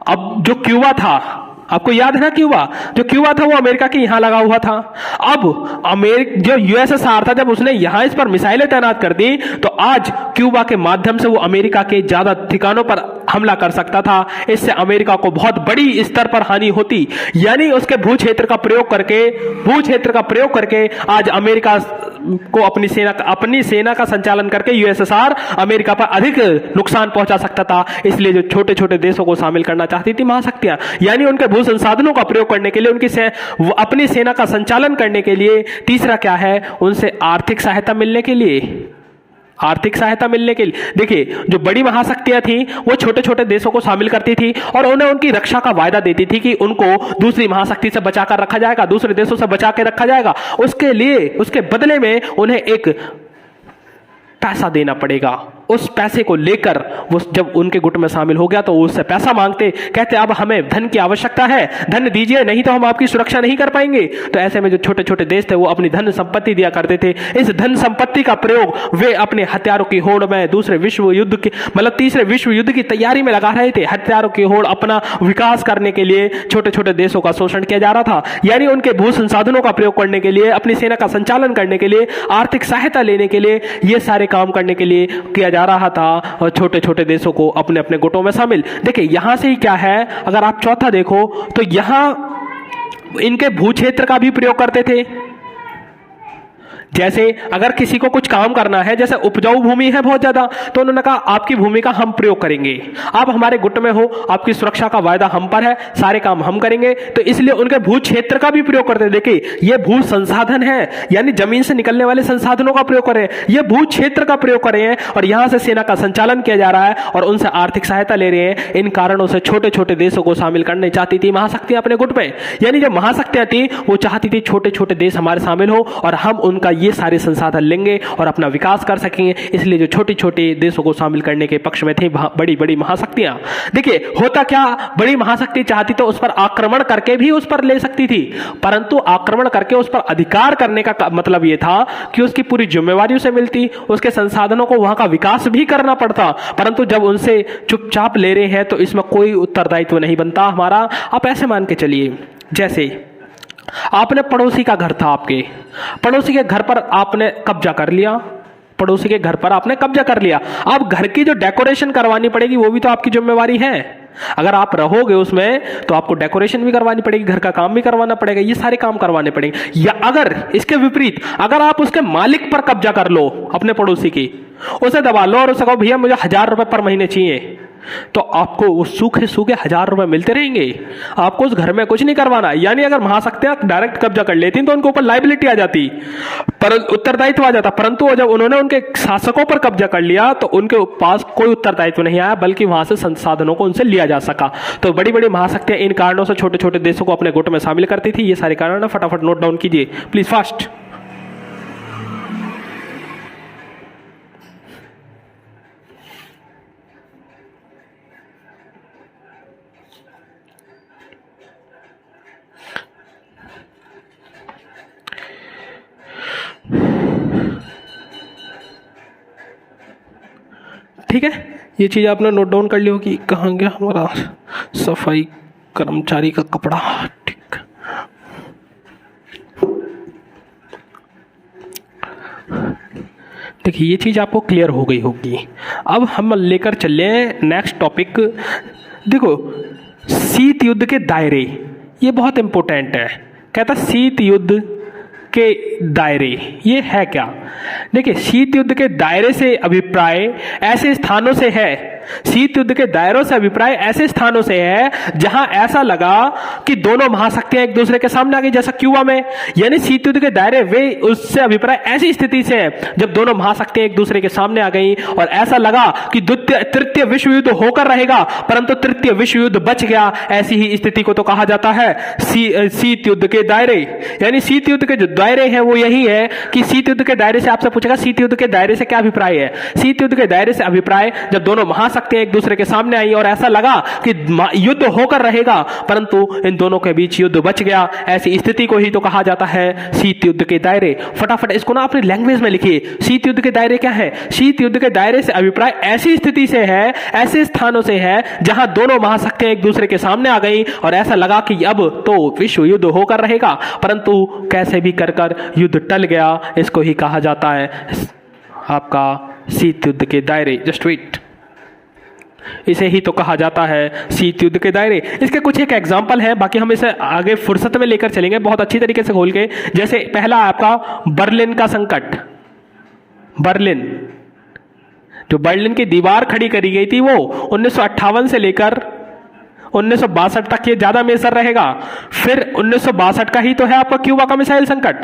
अब जो क्यूबा था, आपको याद है ना जो क्यूबा था वो अमेरिका के यहां लगा हुआ था। अब जो यूएसएसआर था जब उसने यहां इस पर मिसाइलें तैनात कर दी तो आज क्यूबा के माध्यम से वो अमेरिका के ज्यादा ठिकानों पर हमला कर सकता था। इससे अमेरिका को बहुत बड़ी स्तर पर हानि होती। यानी उसके भू क्षेत्र का प्रयोग करके आज अमेरिका को अपनी सेना का संचालन करके यूएसएसआर अमेरिका पर अधिक नुकसान पहुंचा सकता था। इसलिए जो छोटे छोटे देशों को शामिल करना चाहती थी महाशक्तियां, यानी उनके भू संसाधनों का प्रयोग करने के लिए, अपनी सेना का संचालन करने के लिए। तीसरा क्या है? उनसे आर्थिक सहायता मिलने के लिए। देखिए जो बड़ी महाशक्तियां थी वो छोटे छोटे देशों को शामिल करती थी और उन्हें उनकी रक्षा का वायदा देती थी कि उनको दूसरी महाशक्ति से बचाकर रखा जाएगा, दूसरे देशों से बचा के रखा जाएगा। उसके बदले में उन्हें एक पैसा देना पड़ेगा। उस पैसे को लेकर वो जब उनके गुट में शामिल हो गया तो उससे पैसा मांगते, कहते अब हमें धन की आवश्यकता है, धन दीजिए, नहीं तो हम आपकी सुरक्षा नहीं कर पाएंगे। तो ऐसे में जो छोटे छोटे देश थे वो अपनी धन संपत्ति दिया करते थे। इस धन संपत्ति का प्रयोग वे अपने हथियारों की होड़ में तीसरे विश्व युद्ध की तैयारी में लगा रहे थे। हथियारों की होड़ अपना विकास करने के लिए छोटे छोटे देशों का शोषण किया जा रहा था। यानी उनके भू संसाधनों का प्रयोग करने के लिए, अपनी सेना का संचालन करने के लिए, आर्थिक सहायता लेने के लिए, ये सारे काम करने के लिए किया जा रहा था और छोटे छोटे देशों को अपने अपने गुटों में शामिल। देखिए यहां से ही क्या है, अगर आप चौथा देखो तो यहां इनके भू क्षेत्र का भी प्रयोग करते थे। जैसे अगर किसी को कुछ काम करना है, जैसे उपजाऊ भूमि है बहुत ज्यादा, तो उन्होंने कहा आपकी भूमि का हम प्रयोग करेंगे, आप हमारे गुट में हो, आपकी सुरक्षा का वायदा हम पर है, सारे काम हम करेंगे, तो इसलिए उनके भू क्षेत्र का भी प्रयोग करते हैं। देखिए ये भू संसाधन है, यानी जमीन से निकलने वाले संसाधनों का प्रयोग कर रहे हैं, ये भू क्षेत्र का प्रयोग कर रहे हैं, और यहां से सेना का संचालन किया जा रहा है और उनसे आर्थिक सहायता ले रहे हैं। इन कारणों से छोटे छोटे देशों को शामिल करने चाहती थी महाशक्तियां अपने गुट में, यानी जब महाशक्तियां थी वो चाहती थी छोटे छोटे देश हमारे शामिल हो और हम उनका ये सारे संसाधन लेंगे और अपना विकास कर सकेंगे। इसलिए जो छोटे छोटे देशों को शामिल करने के पक्ष में थे बड़ी बड़ी महाशक्तियां। देखिए होता क्या, बड़ी महाशक्ति चाहती तो उस पर आक्रमण करके भी उस पर ले सकती थी, परंतु आक्रमण करके उस पर अधिकार करने का मतलब यह था कि उसकी पूरी जिम्मेवारी उसे मिलती, उसके संसाधनों को वहां का विकास भी करना पड़ता। परंतु जब उनसे चुपचाप ले रहे हैं तो इसमें कोई उत्तरदायित्व नहीं बनता हमारा। आप ऐसे मान के चलिए, जैसे आपने पड़ोसी का घर था, आपके पड़ोसी के घर पर आपने कब्जा कर लिया, पड़ोसी के घर पर आपने कब्जा कर लिया, अब घर की जो डेकोरेशन करवानी पड़ेगी वो भी तो आपकी जिम्मेवारी है। अगर आप रहोगे उसमें तो आपको डेकोरेशन भी करवानी पड़ेगी, घर का काम भी करवाना पड़ेगा, ये सारे काम करवाने पड़ेंगे। या अगर इसके विपरीत अगर आप उसके मालिक पर कब्जा कर लो, अपने पड़ोसी की, उसे दबा लो और उसे कहो भैया मुझे 1000 रुपए पर महीने चाहिए, तो आपको वो सूखे सूखे 1000 रुपए मिलते रहेंगे, आपको उस घर में कुछ नहीं करवाना। यानी अगर महाशक्तियां डायरेक्ट कब्जा कर लेती तो उनके ऊपर लायबिलिटी आ जाती, पर उत्तरदायित्व आ जाता। परंतु जब उन्होंने उनके शासकों पर कब्जा कर लिया तो उनके पास कोई उत्तरदायित्व नहीं आया, बल्कि वहां से संसाधनों को उनसे लिया जा सका। तो बड़ी बड़ी महाशक्तियां इन कारणों से छोटे छोटे देशों को अपने गुट में शामिल करती थी। ये सारे कारण फटाफट नोट डाउन कीजिए प्लीज फास्ट। ठीक है, ये चीज आपने नोट डाउन कर ली होगी। कहाँ गया हमारा सफाई कर्मचारी का कपड़ा? ठीक, देखिए ये चीज आपको क्लियर हो गई होगी। अब हम लेकर चले नेक्स्ट टॉपिक। देखो शीत युद्ध के दायरे, ये बहुत इंपॉर्टेंट है। कहता शीत युद्ध के दायरे ये है क्या? देखिए शीत युद्ध के दायरे से अभिप्राय ऐसे स्थानों से है, शीत युद्ध के दायरों से अभिप्राय ऐसे स्थानों से है जहां ऐसा लगा कि दोनों महाशक्तियां एक दूसरे के सामने आ गई, जैसा क्यूबा में। यानी शीत युद्ध के दायरे वे उससे अभिप्राय ऐसी स्थिति से है जब दोनों महाशक्तियां एक दूसरे के सामने आ गई और ऐसा लगा कि तृतीय विश्व युद्ध होकर रहेगा, परंतु तृतीय विश्व युद्ध बच गया। ऐसी ही स्थिति को तो कहा जाता है शीत युद्ध के दायरे। यानी शीत युद्ध के जो दायरे हैं वो यही है कि शीत युद्ध के दायरे से आपसे पूछेगा शीत युद्ध के दायरे से क्या अभिप्राय है। शीत युद्ध के दायरे से अभिप्राय जब दोनों महाशक्तियां एक दूसरे के सामने आई और ऐसा लगा कि युद्ध होकर रहेगा, परंतु इन दोनों के बीच युद्ध बच गया। ऐसी स्थिति को ही तो कहा जाता है शीत युद्ध के दायरे। फटाफट इसको ना अपनी लैंग्वेज में लिखिए। शीत युद्ध के दायरे क्या है? शीत युद्ध के दायरे से अभिप्राय ऐसी स्थिति से है, ऐसे स्थानों से है जहां दोनों महाशक्तियां एक दूसरे के सामने आ गई और ऐसा लगा कि अब तो विश्व युद्ध होकर रहेगा, परंतु कैसे भी कर युद्ध टल गया। इसको ही कहा जाता है आपका शीत युद्ध के दायरे। जस्ट वेट, इसे ही तो कहा जाता है शीत युद्ध के दायरे। इसके कुछ एक एग्जांपल है, बाकी हम इसे आगे फुर्सत में लेकर चलेंगे बहुत अच्छी तरीके से खोल के। जैसे पहला आपका बर्लिन का संकट। बर्लिन, जो बर्लिन की दीवार खड़ी करी गई थी वो 1958 से लेकर 1962 तक ये ज्यादा मेजर रहेगा। फिर 1962 का ही तो है आपका क्यूबा का मिसाइल संकट।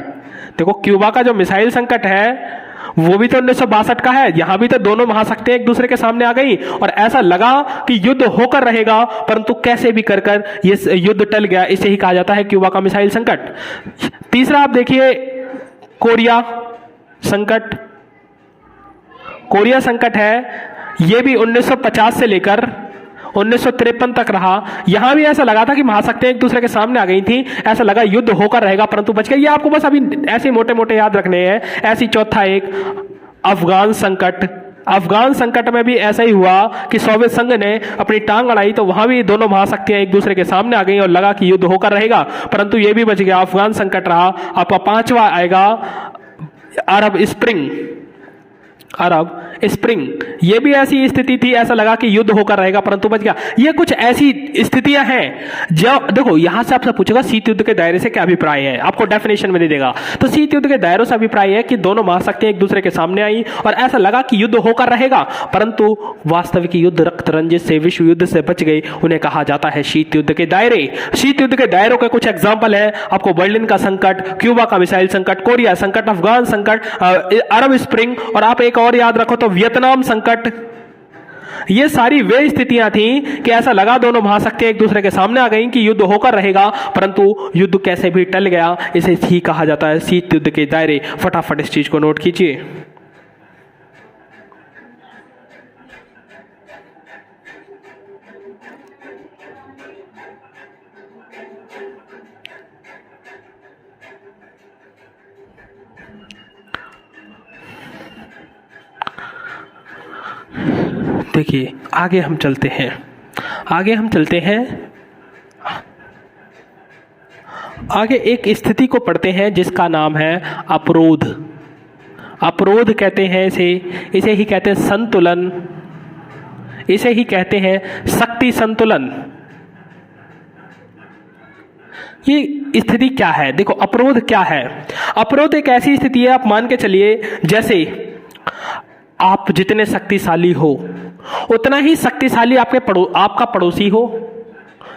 देखो क्यूबा का जो मिसाइल संकट है वो भी तो 1962 का है। यहां भी तो दोनों महाशक्तियां एक दूसरे के सामने आ गई और ऐसा लगा कि युद्ध होकर रहेगा, परंतु कैसे भी कर ये युद्ध टल गया। इसे ही कहा जाता है क्यूबा का मिसाइल संकट। तीसरा आप देखिए कोरिया संकट। कोरिया संकट है, यह भी 1950 से लेकर 1953 तक रहा। यहां भी ऐसा लगा था कि महाशक्तियां एक दूसरे के सामने आ गई थी, ऐसा लगा युद्ध होकर रहेगा, परंतु बच गया। ये आपको बस अभी ऐसे मोटे मोटे याद रखने हैं। ऐसी चौथा एक अफगान संकट। अफगान संकट में भी ऐसा ही हुआ कि सोवियत संघ ने अपनी टांग अड़ाई तो वहां भी दोनों महाशक्तियां एक दूसरे के सामने आ गई और लगा कि युद्ध होकर रहेगा, परंतु यह भी बच गया। अफगान संकट रहा। आपका पांचवा आएगा अरब स्प्रिंग। अरब स्प्रिंग, ये भी ऐसी स्थिति थी, ऐसा लगा कि युद्ध होकर रहेगा परंतु बच गया। ये कुछ ऐसी स्थितियां हैं जब देखो यहां से आपसे पूछेगा शीत युद्ध के दायरे से क्या अभिप्राय है, आपको डेफिनेशन में दे देगा। तो शीत युद्ध के दायरों से अभिप्राय है कि दोनों महाशक्तियां एक दूसरे के सामने आई और ऐसा लगा कि युद्ध होकर रहेगा, परंतु वास्तविक युद्ध रक्त रंजित से विश्व युद्ध से बच गई, उन्हें कहा जाता है शीत युद्ध के दायरे। शीत युद्ध के दायरों के कुछ एग्जाम्पल है, आपको बर्लिन का संकट, क्यूबा का मिसाइल संकट, कोरिया संकट, अफगान संकट, अरब स्प्रिंग, और आप एक और याद रखो तो वियतनाम संकट। ये सारी वे स्थितियां थी कि ऐसा लगा दोनों महाशक्तियां एक दूसरे के सामने आ गई कि युद्ध होकर रहेगा, परंतु युद्ध कैसे भी टल गया। इसे ही कहा जाता है शीत युद्ध के दायरे। फटाफट इस चीज को नोट कीजिए। देखिए आगे हम चलते हैं, आगे एक स्थिति को पढ़ते हैं जिसका नाम है अपरोध। अपरोध कहते हैं इसे ही कहते हैं संतुलन, इसे ही कहते हैं शक्ति संतुलन। ये स्थिति क्या है? देखो अपरोध क्या है? अपरोध एक ऐसी स्थिति है, आप मान के चलिए जैसे आप जितने शक्तिशाली हो उतना ही शक्तिशाली आपका पड़ोसी हो,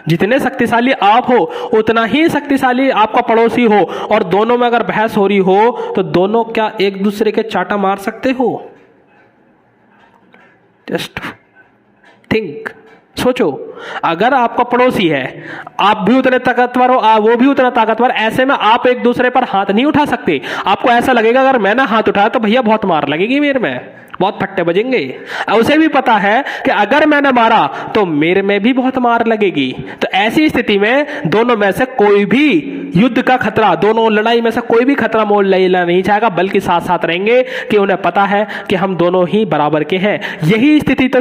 जितने शक्तिशाली आप हो उतना ही शक्तिशाली आपका पड़ोसी हो, और दोनों में अगर बहस हो रही हो तो दोनों क्या एक दूसरे के चाटा मार सकते हो? जस्ट थिंक, सोचो, अगर आपका पड़ोसी है, आप भी उतने ताकतवर हो, वो भी उतना ताकतवर, ऐसे में आप एक दूसरे पर हाथ नहीं उठा सकते। आपको ऐसा लगेगा अगर मैंने हाथ उठाया तो भैया बहुत मार लगेगी मेरे में, बहुत फट्टे बजेंगे। उसे भी पता है कि अगर मैंने मारा तो मेरे में भी बहुत मार लगेगी। तो ऐसी स्थिति में दोनों में से कोई भी युद्ध का खतरा, दोनों लड़ाई में से कोई भी खतरा मोल लेना नहीं चाहेगा, बल्कि साथ साथ रहेंगे कि उन्हें पता है कि हम दोनों ही बराबर के हैं। यही स्थिति तो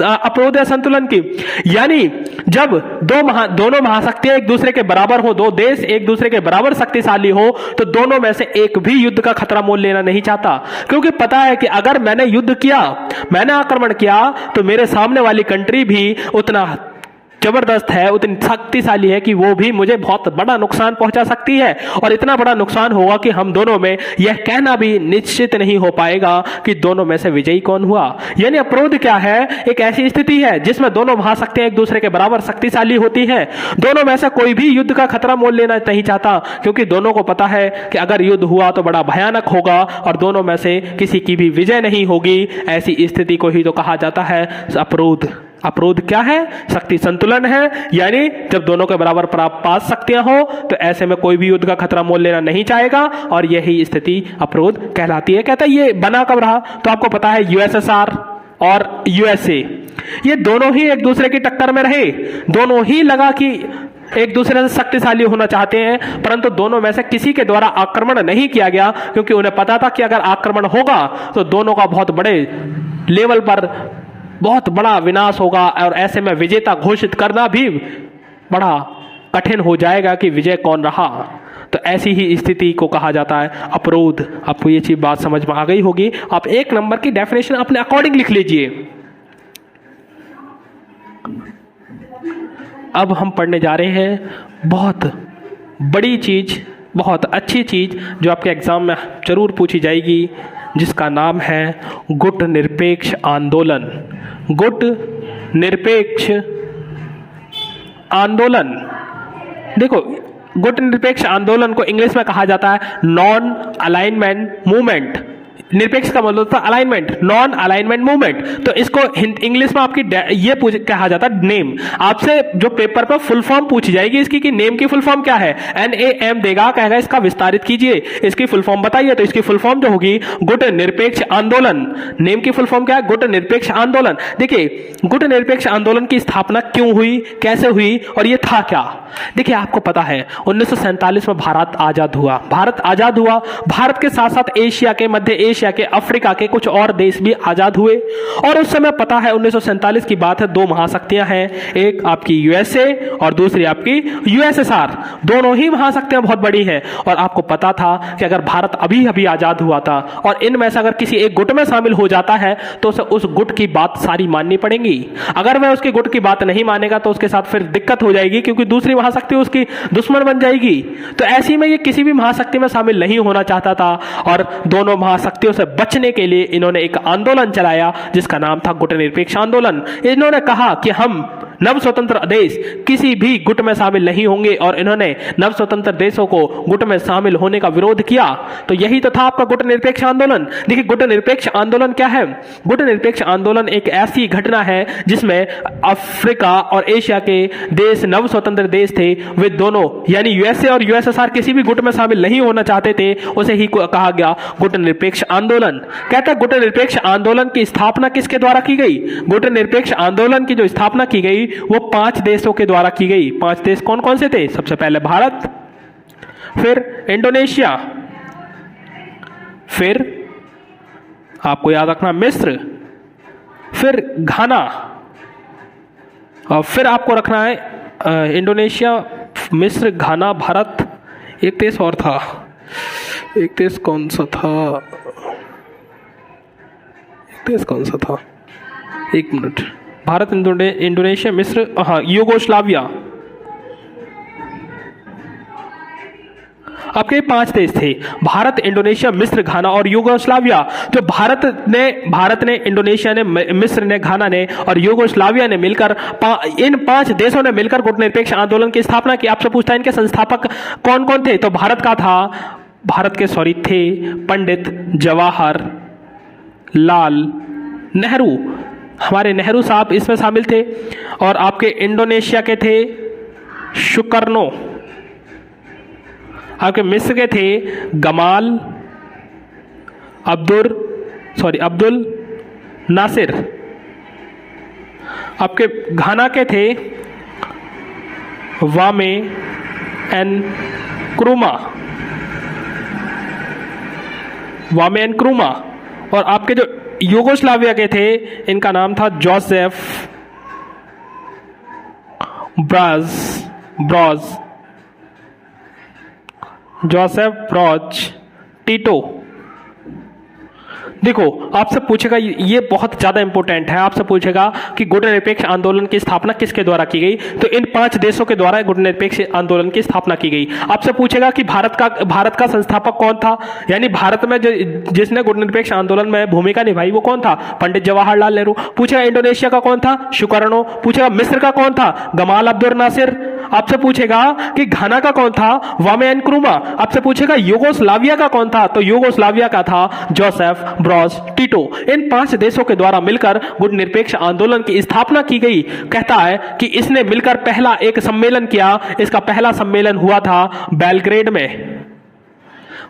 अपरोध है संतुलन की। यानी जब दोनों महाशक्तियां एक दूसरे के बराबर हो, दो देश एक दूसरे के बराबर शक्तिशाली हो, तो दोनों में से एक भी युद्ध का खतरा मोल लेना नहीं चाहता, क्योंकि पता है कि अगर मैंने युद्ध किया, मैंने आक्रमण किया, तो मेरे सामने वाली कंट्री भी उतना जबरदस्त है, उतनी शक्तिशाली है कि वो भी मुझे बहुत बड़ा नुकसान पहुंचा सकती है, और इतना बड़ा नुकसान होगा कि हम दोनों में यह कहना भी निश्चित नहीं हो पाएगा कि दोनों में से विजयी कौन हुआ। यानी अपरोध क्या है? एक ऐसी स्थिति है जिसमें दोनों महाशक्तियां एक दूसरे के बराबर शक्तिशाली होती हैं। दोनों में से कोई भी युद्ध का खतरा मोल लेना नहीं चाहता, क्योंकि दोनों को पता है कि अगर युद्ध हुआ तो बड़ा भयानक होगा और दोनों में से किसी की भी विजय नहीं होगी। ऐसी स्थिति को ही तो कहा जाता है अपरोध। अपरोध क्या है? शक्ति संतुलन है। यानी जब दोनों के बराबर पास शक्तियां हो तो ऐसे में कोई भी युद्ध का खतरा मोल लेना नहीं चाहेगा, और यही स्थिति अपरोध कहलाती है। कहता है ये बना कब रहा? तो आपको पता है यूएसएसआर और यूएसए, ये दोनों ही एक दूसरे की टक्कर में रहे। दोनों ही लगा कि एक दूसरे से शक्तिशाली होना चाहते हैं, परंतु दोनों में से किसी के द्वारा आक्रमण नहीं किया गया, क्योंकि उन्हें पता था कि अगर आक्रमण होगा तो दोनों का बहुत बड़े लेवल पर बहुत बड़ा विनाश होगा, और ऐसे में विजेता घोषित करना भी बड़ा कठिन हो जाएगा कि विजय कौन रहा। तो ऐसी ही स्थिति को कहा जाता है अपरोध। आपको ये चीज बात समझ में आ गई होगी। आप एक नंबर की डेफिनेशन अपने अकॉर्डिंग लिख लीजिए। अब हम पढ़ने जा रहे हैं बहुत बड़ी चीज, बहुत अच्छी चीज, जो आपके एग्जाम में जरूर पूछी जाएगी, जिसका नाम है गुट निरपेक्ष आंदोलन। गुट निरपेक्ष आंदोलन। देखो गुट निरपेक्ष आंदोलन को इंग्लिश में कहा जाता है नॉन अलाइनमेंट मूवमेंट। निरपेक्ष का मतलब था अलाइनमेंट, नॉन अलाइनमेंट मूवमेंट। तो इसको इंग्लिश में आपकी ये कहा जाता है नेम। आपसे जो पेपर पर फुल फॉर्म पूछी जाएगी इसकी कि नेम की फुल फॉर्म क्या है, NAM देगा, कहेगा इसका विस्तारित कीजिए, इसकी फुल फॉर्म बताइए। तो इसकी फुल फॉर्म जो होगी गुट निरपेक्ष आंदोलन। नेम की फुल फॉर्म क्या है? गुट निरपेक्ष आंदोलन। देखिए गुट निरपेक्ष आंदोलन की स्थापना क्यों हुई, कैसे हुई, और ये था क्या? देखिए आपको पता है 1947 में भारत आजाद हुआ। भारत के साथ साथ एशिया के, मध्य एशिया के, अफ्रीका के कुछ और देश भी आजाद हुए। और उस समय पता है 1947 की बात है, दो महाशक्तियां हैं, एक आपकी यूएसए और दूसरी आपकी यूएसएसआर। दोनों ही महाशक्तियां बहुत बड़ी है। और आपको पता था कि अगर भारत अभी अभी आजाद हुआ था और इनमें से अगर किसी एक गुट में शामिल हो जाता है तो उसे उस गुट की बात सारी माननी पड़ेगी। अगर वह उसके गुट की बात नहीं मानेगा तो उसके साथ फिर दिक्कत हो जाएगी, क्योंकि दूसरी महाशक्ति उसकी दुश्मन बन जाएगी। तो ऐसी में ये किसी भी महाशक्ति में शामिल नहीं होना चाहता था और दोनों महाशक्तियों से बचने के लिए इन्होंने एक आंदोलन चलाया जिसका नाम था गुटनिरपेक्ष आंदोलन। इन्होंने कहा कि हम नव स्वतंत्र देश किसी भी गुट में शामिल नहीं होंगे और इन्होंने नव स्वतंत्र देशों को गुट में शामिल होने का विरोध किया। तो यही तो था आपका गुटनिरपेक्ष आंदोलन। देखिए गुटनिरपेक्ष आंदोलन क्या है? गुटनिरपेक्ष आंदोलन एक ऐसी घटना है जिसमें अफ्रीका और एशिया के देश, नव स्वतंत्र देश थे, वे दोनों यानी यूएसए और यूएसएसआर किसी भी गुट में शामिल नहीं होना चाहते थे। उसे ही कहा गया गुटनिरपेक्ष आंदोलन। कहता है गुटनिरपेक्ष आंदोलन की स्थापना किसके द्वारा की गई? गुटनिरपेक्ष आंदोलन की जो स्थापना की गई वो 5 देशों के द्वारा की गई। 5 देश कौन कौन से थे? सबसे पहले भारत, फिर इंडोनेशिया, फिर आपको याद रखना मिस्र, फिर घाना, और फिर आपको रखना है इंडोनेशिया, मिस्र, घाना, भारत, एक देश और था। एक देश कौन सा था? एक देश कौन सा था? एक मिनट। भारत, इंडोनेशिया, मिस्र, हाँ यूगोस्लाविया। आपके 5 देश थे, भारत, इंडोनेशिया, मिस्र, घाना और यूगोस्लाविया। जो भारत ने, इंडोनेशिया ने, मिस्र ने, घाना ने और यूगोस्लाविया ने मिलकर इन 5 देशों ने मिलकर गुटनिरपेक्ष आंदोलन की स्थापना की। आपसे पूछता है इनके संस्थापक कौन कौन थे? तो भारत के थे पंडित जवाहर लाल नेहरू, हमारे नेहरू साहब इसमें शामिल थे। और आपके इंडोनेशिया के थे सुकर्नो, आपके मिस्र के थे गमाल अब्दुल नासिर, आपके घाना के थे वामे एन क्रूमा, और आपके जो यूगोस्लाविया के थे इनका नाम था जोसेफ ब्रॉज टीटो। देखो आपसे पूछेगा, ये बहुत ज्यादा इंपॉर्टेंट है, आपसे पूछेगा कि गुटनिरपेक्ष आंदोलन की स्थापना किसके द्वारा की गई? तो इन 5 देशों के द्वारा गुटनिरपेक्ष आंदोलन की स्थापना की गई। आपसे पूछेगा कि भारत का संस्थापक कौन था, यानी भारत में जिसने गुटनिरपेक्ष आंदोलन में भूमिका निभाई वो कौन था? पंडित जवाहरलाल नेहरू। पूछेगा इंडोनेशिया का कौन था? सुकर्नो। पूछेगा मिस्र का कौन था? गमाल अब्दुल नासिर। आपसे पूछेगा कि घाना का कौन था? वामे एन क्रूमा। आपसे पूछेगा यूगोस्लाविया का कौन था? तो यूगोस्लाविया का था जोसेफ ब्रॉज टीटो। इन 5 देशों के द्वारा मिलकर गुटनिरपेक्ष आंदोलन की स्थापना की गई। कहता है कि इसने मिलकर पहला एक सम्मेलन किया। इसका पहला सम्मेलन हुआ था बेलग्रेड में।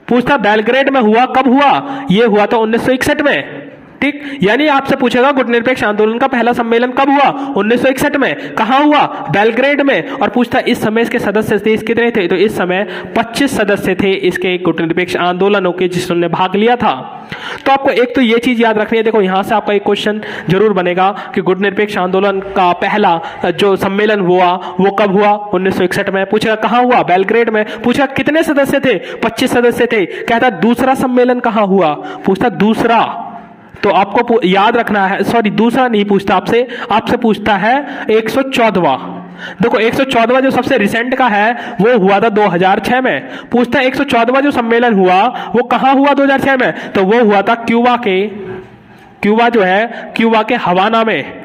पूछता बेलग्रेड में हुआ, कब हुआ? यह हुआ था 1961 में। ठीक, यानी आपसे पूछेगा गुटनिरपेक्ष आंदोलन का पहला सम्मेलन कब हुआ? 1961 में। कहां हुआ? बेलग्रेड में। और पूछता इस समय इसके सदस्य देश कितने थे? तो इस समय 25 सदस्य थे इसके गुटनिरपेक्ष आंदोलनों के जिसने भाग लिया था। तो आपको एक तो ये चीज याद रखनी है। देखो यहां से आपका एक क्वेश्चन जरूर बनेगा कि गुटनिरपेक्ष आंदोलन का पहला जो सम्मेलन हुआ वो कब हुआ? 1961 में। पूछेगा कहां हुआ? बेलग्रेड में। पूछा कितने सदस्य थे? 25 सदस्य थे। कहता दूसरा सम्मेलन कहां हुआ? पूछता दूसरा, तो आपको याद रखना है, सॉरी दूसरा नहीं पूछता आपसे पूछता है 114वां। देखो 114वां जो सबसे रिसेंट का है वो हुआ था 2006 में। पूछता है 114वां जो सम्मेलन हुआ वो कहां हुआ 2006 में? तो वो हुआ था क्यूबा के हवाना में।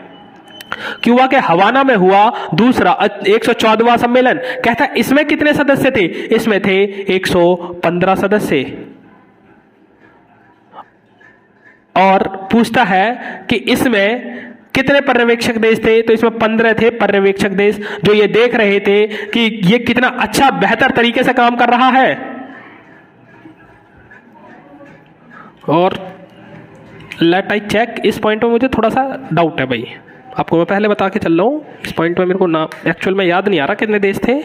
क्यूबा के हवाना में हुआ दूसरा 114वां सम्मेलन। कहता है इसमें कितने सदस्य थे? इसमें थे 115 सदस्य। और पूछता है कि इसमें कितने पर्यवेक्षक देश थे? तो इसमें 15 थे पर्यवेक्षक देश, जो ये देख रहे थे कि ये कितना अच्छा बेहतर तरीके से काम कर रहा है। और लेट आई चेक, इस पॉइंट में मुझे थोड़ा सा डाउट है भाई, आपको मैं पहले बता के चल रहा हूं। इस पॉइंट में मेरे को ना एक्चुअल में याद नहीं आ रहा कितने देश थे।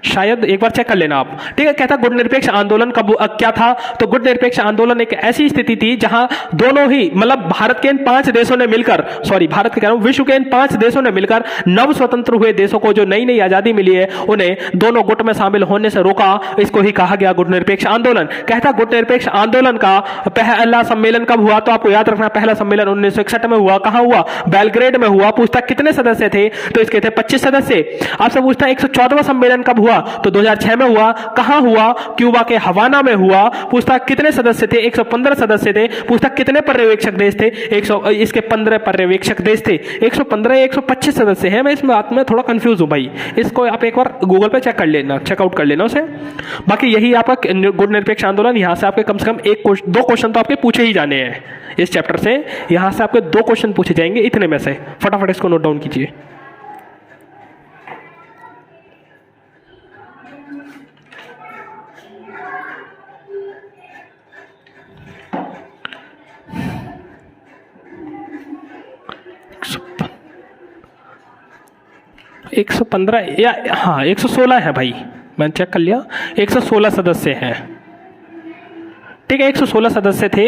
शायद एक बार चेक कर लेना आप, ठीक है। कहता गुट निरपेक्ष आंदोलन कब क्या था, तो गुट निरपेक्ष आंदोलन एक ऐसी स्थिति थी जहां दोनों ही मतलब भारत के इन 5 देशों ने मिलकर, सॉरी भारत के कह रहा हूं, विश्व के इन 5 देशों ने मिलकर नव स्वतंत्र हुए देशों को जो नई नई आजादी मिली है उन्हें दोनों गुट में शामिल होने से रोका। इसको ही कहा गया गुट निरपेक्ष आंदोलन। कहता गुट निरपेक्ष आंदोलन का पहला सम्मेलन कब हुआ, तो आपको याद रखना पहला सम्मेलन 1961 में हुआ। कहां हुआ, बेलग्रेड में हुआ। पूछता कितने सदस्य थे, तो इसके थे 25 सदस्य। आपसे पूछता 114वां सम्मेलन कब हुआ, तो 2006 में हुआ। कहां हुआ, क्यूबा के हवाना में हुआ। पूछता कितने सदस्य थे, 115 सदस्य थे। पूछता कितने पर्यवेक्षक देश थे, 100, इसके 15 पर्यवेक्षक देश थे। 115 या 125 सदस्य हैं। मैं इस बात में थोड़ा कंफ्यूज हूं भाई, इसको आप एक बार गूगल पे चेक कर लेना, चेकआउट कर लेना उसे। बाकी यही आपका गुट निरपेक्ष आंदोलन। यहां से आपके कम से कम 2 क्वेश्चन तो आपके पूछे ही जाने हैं इस चैप्टर से। यहां से आपके 2 क्वेश्चन पूछे जाएंगे इतने में से। फटाफट इसको नोट डाउन कीजिए। एक 115 या हाँ 116 है भाई, मैंने चेक कर लिया। 116 सदस्य हैं, ठीक है। 116 सदस्य थे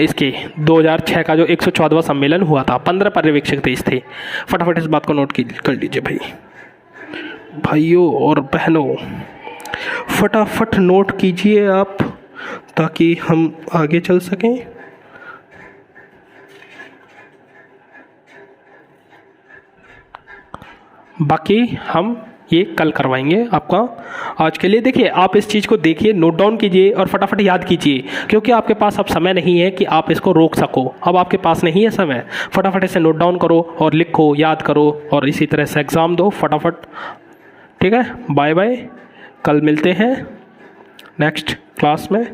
इसके 2006 का जो 114वां सम्मेलन हुआ था। 15 पर्यवेक्षक देश थे। फटाफट इस बात को नोट कर लीजिए भाई, भाइयों और बहनों, फटाफट नोट कीजिए आप ताकि हम आगे चल सकें। बाकी हम ये कल करवाएंगे आपका। आज के लिए देखिए आप इस चीज़ को देखिए, नोट डाउन कीजिए और फटाफट याद कीजिए, क्योंकि आपके पास अब समय नहीं है कि आप इसको रोक सको। अब आपके पास नहीं है समय, फटाफट इसे नोट डाउन करो और लिखो, याद करो और इसी तरह से एग्ज़ाम दो फटाफट, ठीक है। बाय बाय, कल मिलते हैं नेक्स्ट क्लास में।